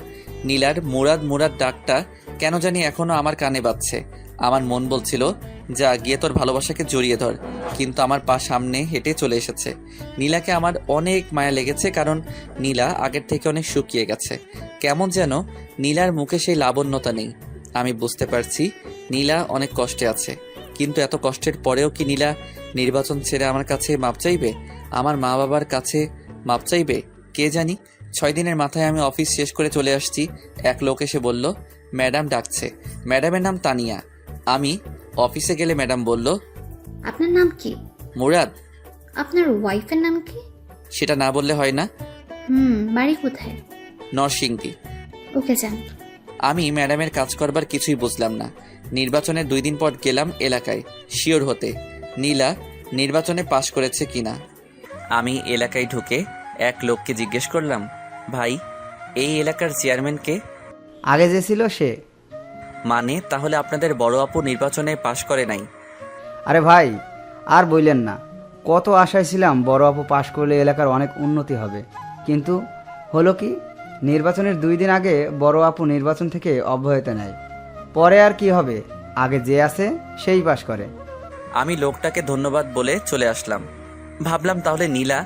নীলার মুরাদ মুরাদ ডাকটা কেন জানি এখনো আমার কানে বাজছে। আমার মন বলছিল, যা গিয়ে তোর ভালোবাসাকে জড়িয়ে ধর, কিন্তু আমার পা সামনে হেঁটে চলে এসেছে। নীলাকে আমার অনেক মায়া লেগেছে, কারণ নীলা আগের থেকে অনেক শুকিয়ে গেছে। কেমন যেন নীলার মুখে সেই লাবণ্যতা নেই। আমি বুঝতে পারছি নীলা অনেক কষ্টে আছে, কিন্তু এত কষ্টের পরেও কি নীলা নির্বাচন ছেড়ে আমার কাছে মাপ চাইবে? আমার মা বাবার কাছে মাপ চাইবে? কে জানি। 6 দিনের মাথায় আমি অফিস শেষ করে চলে আসছি। এক লোক এসে বলল, ম্যাডাম ডাকছে। ম্যাডামের নাম তানিয়া। আমি অফিসে গেলে ম্যাডাম বলল, আপনার নাম কি? মুরাদ। আপনার ওয়াইফের নাম কি? সেটা না বললে হয় না? বাড়ি কোথায়? নরসিংদী। ওকে যান। আমি ম্যাডামের কাজ করবার কিছুই বুঝলাম না। নির্বাচনের 2 দিন পর গেলাম এলাকায় শিওর হতে নীলা নির্বাচনে পাশ করেছে কিনা। আমি এলাকায় ঢুকে এক লোককে জিজ্ঞেস করলাম, ভাই এই এলাকার চেয়ারম্যানকে? আগে যে ছিল সে। মানে তাহলে আপনাদের বড় আপু নির্বাচনে পাশ করে নাই? আরে ভাই, আর বললেন না, কত আশায় ছিলাম বড় আপু পাশ করলে এলাকার অনেক উন্নতি হবে, কিন্তু হলো কি, নির্বাচনের 2 দিন আগে বড় আপু নির্বাচন থেকে অব্যাহতি নেয়। পরে আর কি হবে, আগে যে আছে সেই পাশ করে। আমি লোকটাকে ধন্যবাদ বলে চলে আসলাম। ভাবলাম তাহলে নীলা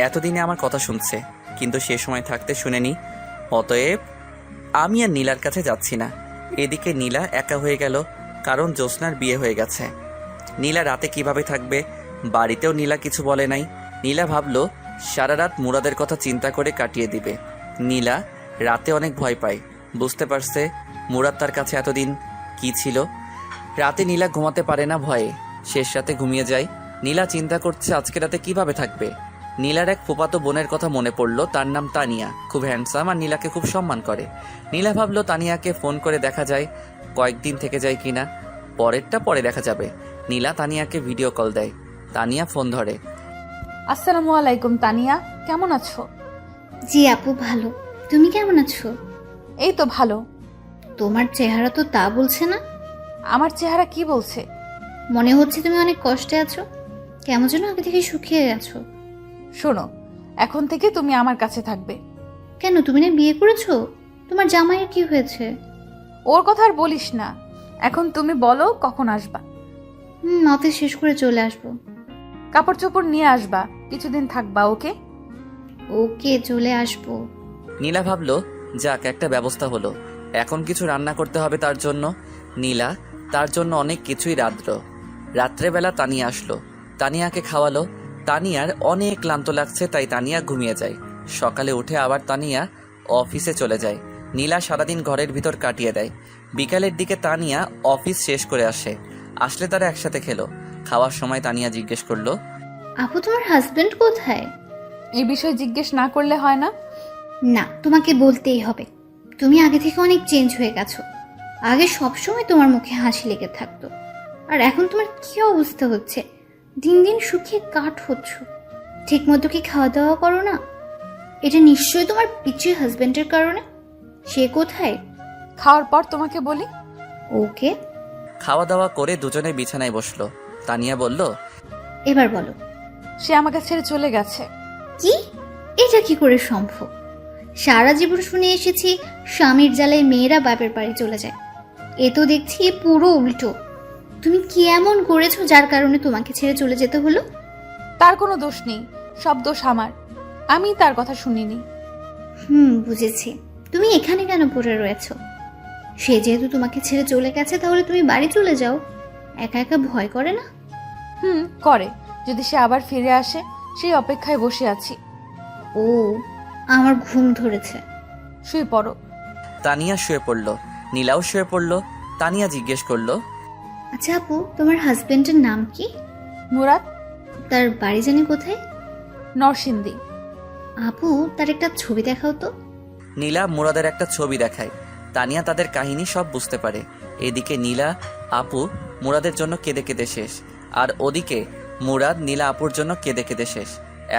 এতদিনে আমার কথা শুনছে, কিন্তু সে সময় থাকতে শুনেনি। অতএব আমি আর নীলার কাছে যাচ্ছি না। এদিকে নীলা একা হয়ে গেল, কারণ জ্যোৎস্নার বিয়ে হয়ে গেছে। নীলা রাতে কিভাবে থাকবে? বাড়িতেও নীলা কিছু বলে নাই। নীলা ভাবলো সারা রাত মুরাদের কথা চিন্তা করে কাটিয়ে দিবে। নীলা রাতে অনেক ভয় পায়, বুঝতে পারছে মুরাদ তার কাছে এতদিন কি ছিল। রাতে নীলা ঘুমাতে পারে না ভয়ে, শেষ রাতে ঘুমিয়ে যায়। নীলা চিন্তা করছে আজকে রাতে কিভাবে থাকবে। নীলার এক ফুফাতো বোনের কথা মনে পড়লো, তার নাম তানিয়া, খুব হ্যান্ডসাম আর নীলাকে খুব সম্মান করে। নীলা ভাবলো তানিয়াকে ফোন করে দেখা যায় কয়েকদিন থেকে যায় কিনা। পরেরটা পরে দেখা যাবে। নীলা তানিয়াকে ভিডিও কল দেয়। তানিয়া ফোন ধরে। আসসালামু আলাইকুম তানিয়া, কেমন আছো? জি আপু, ভালো। তুমি কেমন আছো? এই তো ভালো। তোমার চেহারা তো তা বলছে না। আমার চেহারা কি বলছে? মনে হচ্ছে তুমি অনেক কষ্টে আছো, কেমন যেন আগে থেকে শুকিয়ে গেছো। শোনো, এখন থেকে তুমি আমার কাছে থাকবে। কেন, তুমি না বিয়ে করেছো? তোমার জামাইয়ের কি হয়েছে? ওর কথা আর বলিস না। এখন তুমি বলো কখন আসবা? অফিস শেষ করে চলে আসবো। কাপড় চোপড় নিয়ে আসবা, কিছুদিন থাকবা। ওকে? ওকে, চলে আসবো। নীলা ভাবলো যাক একটা ব্যবস্থা হলো। এখন কিছু রান্না করতে হবে তার জন্য। নীলা তার জন্য অনেক কিছুই রাঁধলো। রাত্রেবেলা তানিয়া আসলো, তানিয়াকে খাওয়ালো। তানিয়ার অনেক ক্লান্ত লাগছে, তাই তানিয়া ঘুমিয়ে যায়। সকালে উঠে আবার তানিয়া অফিসে চলে যায়। নীলা সারাদিন ঘরের ভিতর কাটিয়ে দেয়। বিকালের দিকে তানিয়া অফিস শেষ করে আসলে তারা একসাথে খেলো। খাওয়ার সময় তানিয়া জিজ্ঞেস করলো, আপু তোমার হাজবেন্ড কোথায়? এই বিষয়ে জিজ্ঞেস না করলে হয় না? না, তোমাকে বলতেই হবে। তুমি আগে থেকে অনেক চেঞ্জ হয়ে গেছো। আগে সবসময় তোমার মুখে হাসি লেগে থাকতো, আর এখন তোমার কি অবস্থা হচ্ছে? দিন দিন শুকিয়ে কাঠ হচ্ছ। ঠিক মতো কি খাওয়া দাওয়া করো না? এটা নিশ্চয়ই তোমার পিচ্ছির হাজবেন্ডের কারণে। সে কোথায়? খাওয়ার পর তোমাকে বলি। ওকে। খাওয়া দাওয়া করে দুজনে বিছানায় বসলো। তানিয়া বলল, এবার বলো। সে আমাকে ছেড়ে চলে গেছে। কি? এটা কি করে সম্ভব? সারা জীবন শুনে এসেছি স্বামীর জ্বালায় মেয়েরা বাপের বাড়ি চলে যায়। এ তো দেখছি পুরো উল্টো। তুমি কি এমন করেছো যার কারণে তোমাকে ছেড়ে চলে যেতে হলো? তার কোনো দোষ নেই, সব দোষ আমার। আমি তার কথা শুনিনি। বুঝেছি। তুমি এখানে কেন পড়ে রয়েছো? সে যেহেতু তোমাকে ছেড়ে চলে গেছে, তাহলে তুমি বাড়ি চলে যাও। একা একা ভয় করে না? করে। যদি সে আবার ফিরে আসে, সেই অপেক্ষায় বসে আছি। ও, আমার ঘুম ধরেছে। শুয়ে পড়ো। তানিয়া শুয়ে পড়লো। নীলাও শুয়ে পড়লো। তানিয়া জিজ্ঞেস করলো, আচ্ছা আপু, তোমার হাজবেন্ডের নাম কি? মুরাদ। তার বাড়ি জানি কোথায়? নরসিংদী। আপু, তার একটা ছবি দেখাও তো। নীলা মুরাদের একটা ছবি দেখায়। তানিয়া তাদের কাহিনী সব বুঝতে পারে। এদিকে নীলা আপু মুরাদের জন্য কেঁদে কেঁদে শেষ, আর ওদিকে মুরাদ নীলা আপুর জন্য কেঁদে কেঁদে শেষ।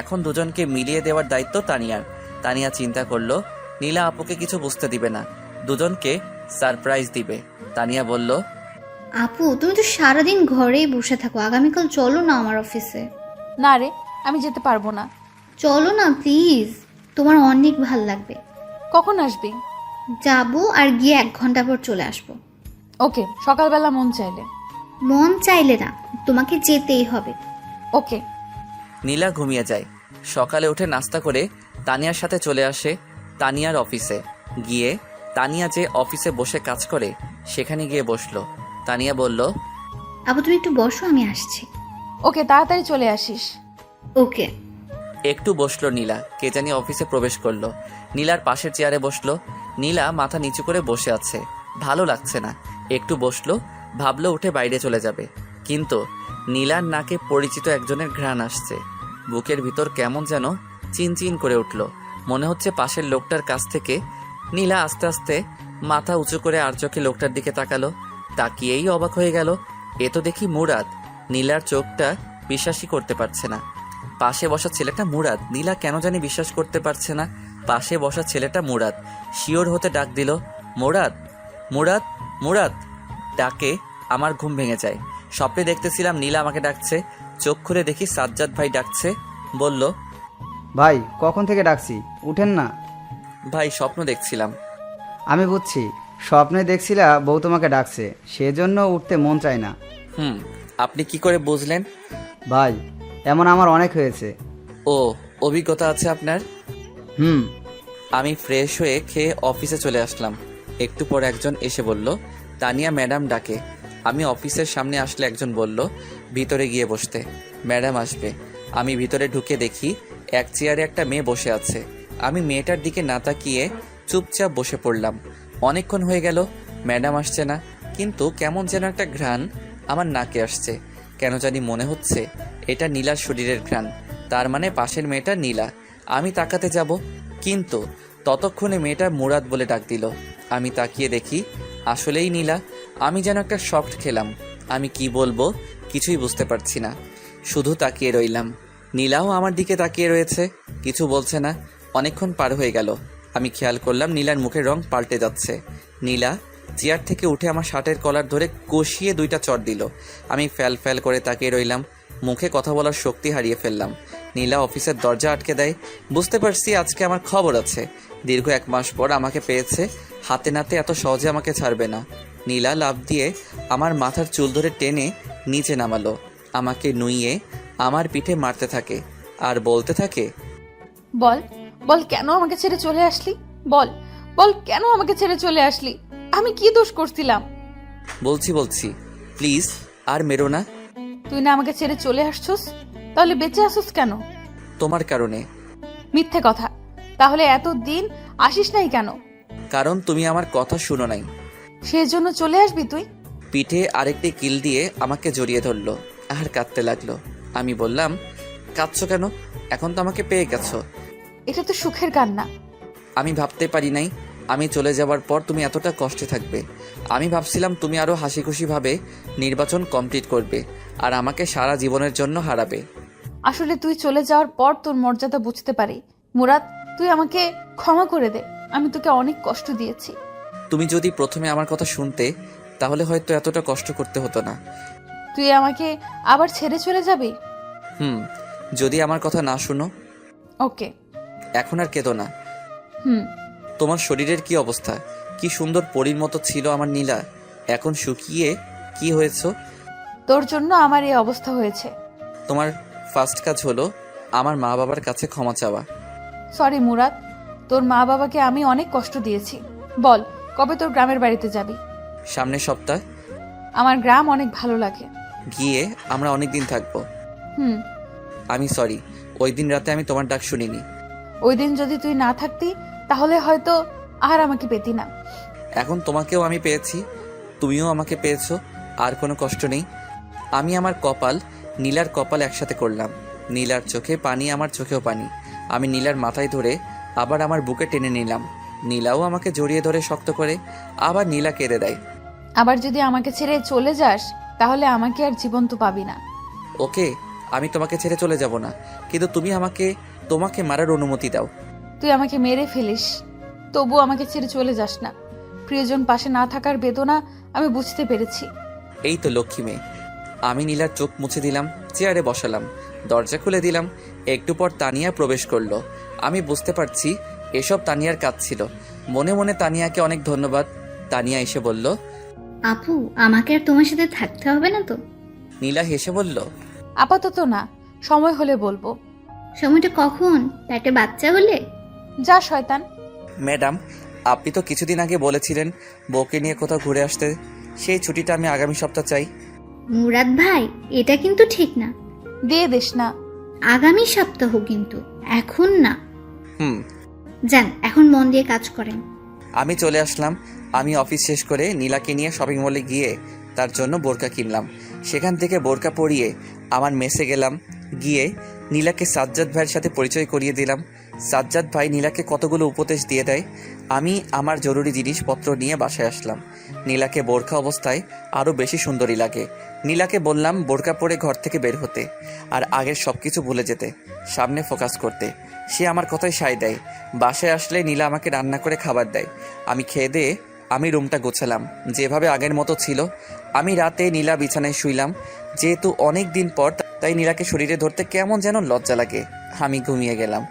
এখন দুজনকে মিলিয়ে দেওয়ার দায়িত্ব তানিয়ার। তানিয়া চিন্তা করলো নীলা আপুকে কিছু বুঝতে দিবে না, দুজনকে সারপ্রাইজ দিবে। তানিয়া বলল, আপু তুমি তো সারাদিন ঘরেই বসে থাকো, আগামীকাল চলো না আমার অফিসে। না রে, আমি যেতে পারবো না। চলো না প্লিজ, তোমার অনেক ভাল লাগবে। কখন আসবি? যাবো আর গিয়ে 1 ঘন্টা পর চলে আসবো। ওকে, সকালবেলা মন চাইলে। মন চাইলে না, তোমাকে যেতেই হবে। ওকে। নীলা ঘুমিয়ে যায়। সকালে উঠে নাস্তা করে তানিয়ার সাথে চলে আসে তানিয়ার অফিসে। গিয়ে তানিয়া যে অফিসে বসে কাজ করে সেখানে গিয়ে বসলো। তানিয়া বলল, আপু তুমি একটু বসো, আমি আসছি। ওকে, তাড়াতাড়ি চলে আসিস। ওকে। একটু বসলো নীলা। কে জানি অফিসে প্রবেশ করলো। নীলার পাশের চেয়ারে বসলো। নীলা মাথা নিচু করে বসে আছে, ভালো লাগছে না। একটু বসলো, ভাবলো উঠে বাইরে চলে যাবে, কিন্তু নীলার নাকে পরিচিত একজনের ঘ্রাণ আসছে। বুকের ভিতর কেমন যেন চিনচিন করে উঠল। মনে হচ্ছে পাশের লোকটার কাছ থেকে। নীলা আস্তে আস্তে মাথা উঁচু করে আর চোখে লোকটার দিকে তাকালো। তাকিয়েই অবাক হয়ে গেল, এ তো দেখি মুরাদ। নীলার চোখটা বিশ্বাসই করতে পারছে না। পাশে বসা ছেলেটা মুরাদ। নীলা কেন জানি বিশ্বাস করতে পারছে না পাশে বসা ছেলেটা মুরাদ। শিওর হতে ডাক দিল, মুরাদ, মুরাদ, মুরাদ। ডাকে আমার ঘুম ভেঙে যায়। স্বপ্নে দেখতেছিলাম নীলা আমাকে ডাকছে। চোখ খুলে দেখি সাজ্জাদ ভাই ডাকছে। বলল, ভাই কখন থেকে ডাকছি, উঠেন না। ভাই স্বপ্ন দেখছিলাম। আমি বুঝছি, স্বপ্নে দেখছিলা বউ তোমাকে ডাকছে, সেজন্য উঠতে মন চায় না। আপনি কি করে বুঝলেন? ভাই এমন আমার অনেক হয়েছে। ও, অভিজ্ঞতা আছে আপনার? হুম। আমি ফ্রেশ হয়ে খেয়ে অফিসে চলে আসলাম। একটু পর একজন এসে বলল, তানিয়া ম্যাডাম ডাকে। আমি অফিসের সামনে আসলে একজন বলল, ভিতরে গিয়ে বসতে, ম্যাডাম আসবে। আমি ভিতরে ঢুকে দেখি এক চেয়ারে একটা মেয়ে বসে আছে। আমি মেয়েটার দিকে না তাকিয়ে চুপচাপ বসে পড়লাম। অনেকক্ষণ হয়ে গেল, ম্যাডাম আসছে না, কিন্তু কেমন যেন একটা ঘ্রাণ আমার নাকে আসছে। কেন জানি মনে হচ্ছে এটা নীলার শরীরের ঘ্রাণ, তার মানে পাশের মেয়েটা নীলা। আমি তাকাতে যাব, কিন্তু ততক্ষণে মেয়েটা মুরাদ বলে ডাক দিল। আমি তাকিয়ে দেখি আসলেই নীলা। আমি যেন একটা শক খেলাম। আমি কি বলবো কিছুই বুঝতে পারছি না, শুধু তাকিয়ে রইলাম। নীলাও আমার দিকে তাকিয়ে রয়েছে, কিছু বলছে না। অনেকক্ষণ পার হয়ে গেল। আমি খেয়াল করলাম নীলার মুখের রং পাল্টে যাচ্ছে। নীলা চেয়ার থেকে উঠে আমার শার্টের কলার ধরে কষিয়ে 2টা চড় দিল। আমি ফ্যাল ফ্যাল করে তাকিয়ে রইলাম, মুখে কথা বলার শক্তি হারিয়ে ফেললাম। নীলা অফিসের দরজা আটকে দেয়। বুঝতে পারছি আজকে আমার খবর আছে। দীর্ঘ 1 মাস পর আমাকে পেয়েছে, হাতে নাতে এত সহজে আমাকে ছাড়বে না। নীলা লাফ দিয়ে আমার মাথার চুল ধরে টেনে নিচে নামালো, আমাকে নুইয়ে আমার পিঠে মারতে থাকে আর বলতে থাকে, বল, বল কেন আমাকে ছেড়ে চলে আসলি? বল, বল কেন আমাকে ছেড়ে চলে আসলি? আমি কি দোষ করছিলাম? বলছি প্লিজ আর মেরো না। তুই না আমাকে ছেড়ে চলে আসছস, তাহলে বেঁচে আসছস কেন? তোমার কারণে। মিথ্যে কথা। তাহলে এতদিন আসিস নাই কেন? কারণ তুমি আমার কথা শুনো নাই। সেজন্য চলে আসবি তুই? পিঠে আরেকটি কিল দিয়ে আমাকে জড়িয়ে ধরলো আর কাঁদতে লাগলো। আমি বললাম, কাঁদছো কেন? এখন তো আমাকে পেয়ে গেছো। এটা তো সুখের কান্না। আমি ভাবতে পারি নাই আমি চলে যাওয়ার পর তুমি এতটা কষ্টে থাকবে। আমি ভাবছিলাম তুমি আরো হাসি খুশি ভাবে নির্বাচন কমপ্লিট করবে আর আমাকে সারা জীবনের জন্য হারাবে। আসলে তুই চলে যাওয়ার পর তোর মর্যাদা বুঝতে পারি। মুরাদ, তুই আমাকে ক্ষমা করে দে। আমি তোকে অনেক কষ্ট দিয়েছি। তুমি যদি প্রথমে আমার কথা শুনতে, তাহলে হয়তো এতটা কষ্ট করতে হতো না। তুই আমাকে আবার ছেড়ে চলে যাবি? যদি আমার কথা না শুনো। ওকে। এখন আর কেঁদো না। হুম। তোমার শরীরের কি অবস্থা? কি সুন্দর পরীর মতো ছিল আমার নীলা, এখন শুকিয়ে কি হয়েছো? তোর জন্য আমার এই অবস্থা হয়েছে। তোমার ফার্স্ট কাজ হলো আমার মা বাবার কাছে ক্ষমা চাওয়া। সরি মুরাদ, তোর মা বাবাকে আমি অনেক কষ্ট দিয়েছি। বল, কবে তোর গ্রামের বাড়িতে যাবি? সামনের সপ্তাহ। আমার গ্রাম অনেক ভালো লাগে। গিয়ে আমরা অনেক দিন থাকবো। হুম। আমি সরি, ওই দিন রাতে আমি তোমার ডাক শুনিনি। ওই দিন যদি তুই না থাকতি তাহলে হয়তো আর আমাকে পেতি না। এখন তোমাকেও আমি পেয়েছি, তুমিও আমাকে পেয়েছো, আর কোনো কষ্ট নেই। আমি আমার কপাল নীলার কপাল একসাথে করলাম। নীলার চোখে পানি, আমার চোখেও পানি। আমি নীলার মাথায় ধরে আবার আমার বুকে টেনে নিলাম। নীলাও আমাকে জড়িয়ে ধরে শক্ত করে, আবার নীলা কেঁদে দেয়। আবার যদি আমাকে ছেড়ে চলে যাস তাহলে আমাকে আর জীবন্ত পাবি না। ওকে, আমি তোমাকে ছেড়ে চলে যাব না, কিন্তু তুমি তোমাকে মারার অনুমতি দাও। তুই আমাকে মেরে ফেলিস, তবু আমাকে ছেড়ে চলে যাস না। প্রিয়জন পাশে না থাকার বেদনা আমি বুঝতে পেরেছি। এই তো লক্ষ্মী মেয়ে। আমি নীলার চোখ মুছে দিলাম, চেয়ারে বসালাম, দরজা খুলে দিলাম। একটু পর তানিয়া প্রবেশ করলো। আমি বুঝতে পারছি এসব তানিয়ার কাজ ছিল। মনে মনে তানিয়াকে অনেক ধন্যবাদ। তানিয়া এসে বলল, আপু আমাকে আর তোমার সাথে থাকতে হবে না তো? নীলা হেসে বলল, আপাতত না, সময় হলে বলবো। সময়টা কখন? পেটে বাচ্চা হলে? যা শয়তান। ম্যাডাম, আপনি তো কিছুদিন আগে বলেছিলেন বউকে নিয়ে কোথাও ঘুরে আসতে। সেই ছুটিটা আমি আগামী সপ্তাহ চাই। মুরাদ ভাই, এটা কিন্তু ঠিক না। দিয়ে দিস না। আগামী সপ্তাহ কিন্তু, এখন না। হুম। যান, এখন মন দিয়ে কাজ করেন। আমি চলে আসলাম। আমি অফিস শেষ করে নীলাকে নিয়ে শপিং মলে গিয়ে তার জন্য বোরকা কিনলাম। সেখান থেকে বোরকা পরিয়ে আমার মেসে গেলাম। গিয়ে নীলাকে সাজ্জাদ ভাইয়ের সাথে পরিচয় করিয়ে দিলাম। সাজ্জাদ ভাই নীলাকে কতগুলো উপদেশ দিয়ে দেয়। আমি আমার জরুরি জিনিসপত্র নিয়ে বাসায় আসলাম। নীলাকে বোরকা অবস্থায় আরও বেশি সুন্দরী লাগে। নীলাকে বললাম বোরকা পরে ঘর থেকে বের হতে, আর আগের সব কিছু ভুলে যেতে, সামনে ফোকাস করতে। সে আমার কথায় সায় দেয়। বাসায় আসলে নীলা আমাকে রান্না করে খাবার দেয়। আমি খেয়ে দিয়ে আমি রুমটা গোছালাম, যেভাবে আগের মতো ছিল। আমি রাতে নীলা বিছানায় শুইলাম। যেহেতু অনেক দিন পর, তাই নীলাকে শরীরে ধরতে কেমন যেন লজ্জা লাগে। আমি ঘুমিয়ে গেলাম।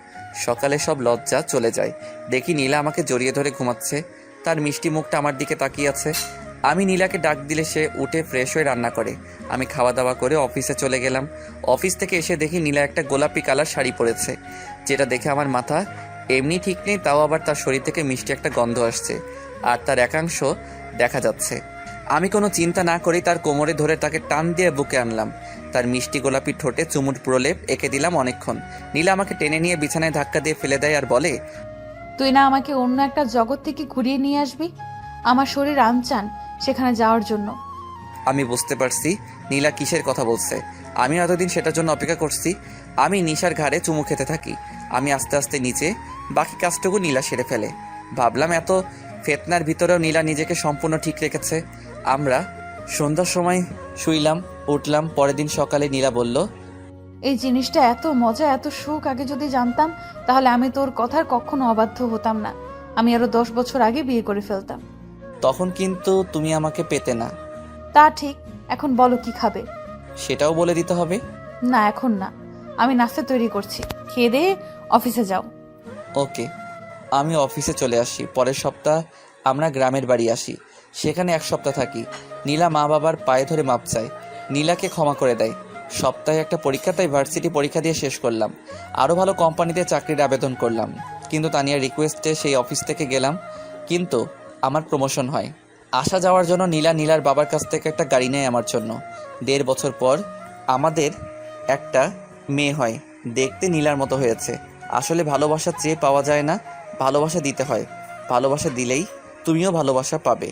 সকালে সব লজ্জা চলে যায়। দেখি নীলা আমাকে জড়িয়ে ধরে ঘুমাচ্ছে। তার মিষ্টি মুখটা আমার দিকে তাকিয়ে আছে। আমি নীলাকে ডাক দিলে সে উঠে ফ্রেশ হয়ে রান্না করে। আমি খাওয়া দাওয়া করে অফিসে চলে গেলাম। অফিস থেকে এসে দেখি নীলা একটা গোলাপি কালার শাড়ি পরেছে, যেটা দেখে আমার মাথা এমনি ঠিক নেই, তাও আবার তার শরীর থেকে মিষ্টি একটা গন্ধ আসছে, আর তার একাংশ দেখা যাচ্ছে। আমি কোনো চিন্তা না করেই তার কোমরে ধরে তাকে টান দিয়ে বুকে আনলাম। তার মিষ্টি গোলাপি ঠোঁটে চুমুর প্রলেপ এঁকে দিলাম অনেকক্ষণ। নীলা আমাকে টেনে নিয়ে বিছানায় ধাক্কা দিয়ে ফেলে দেয় আর বলে, তুই না আমাকে অন্য একটা জগৎ থেকে ঘুরিয়ে নিয়ে আসবি? আমার শরীর আনচান সেখানে যাওয়ার জন্য। আমি বুঝতে পারছি নীলা কিসের কথা বলছে। আমি এতদিন সেটার জন্য অপেক্ষা করছি। আমি নিশার ঘাড়ে চুমু খেতে থাকি। আমি আস্তে আস্তে নিচে, বাকি কাজটুকু নীলা সেরে ফেলে। ভাবলাম এত ফেতনার ভিতরেও নীলা নিজেকে সম্পূর্ণ ঠিক রেখেছে। আমরা সন্ধ্যার সময় শুইলাম, উঠলাম। পরের দিন সকালে নীলা বলল, এই জিনিসটা এত মজা, এত সুখ আগে যদি জানতাম তাহলে আমি তোর কথার কখনো অবাধ্য হতাম না। আমি আরো 10 বছর আগে বিয়ে করে ফেলতাম। তখন কিন্তু তুমি আমাকে পেতে না। তা ঠিক। এখন বলো কি খাবে? সেটাও বলে দিতে হবে। না, এখন না। আমি নাস্তা তৈরি করছি, খেয়ে দিয়ে অফিসে যাও। ওকে। আমি অফিসে চলে আসি। পরের সপ্তাহ আমরা গ্রামের বাড়ি আসি। সেখানে 1 সপ্তাহ থাকি। নীলা মা বাবার পায়ে ধরে মাপ চায়। নীলাকে ক্ষমা করে দেয়। সপ্তাহে একটা পরীক্ষা, তাই ভার্সিটি পরীক্ষা দিয়ে শেষ করলাম। আরও ভালো কোম্পানিতে চাকরির আবেদন করলাম, কিন্তু তানিয়ার রিকোয়েস্টে সেই অফিস থেকে গেলাম। কিন্তু আমার প্রমোশন হয়। আসা যাওয়ার জন্য নীলার বাবার কাছ থেকে একটা গাড়ি নেয় আমার জন্য। 1.5 বছর পর আমাদের একটা মেয়ে হয়। দেখতে নীলার মতো হয়েছে। আসলে ভালোবাসা চেয়ে পাওয়া যায় না, ভালোবাসা দিতে হয়। ভালোবাসা দিলেই তুমিও ভালোবাসা পাবে।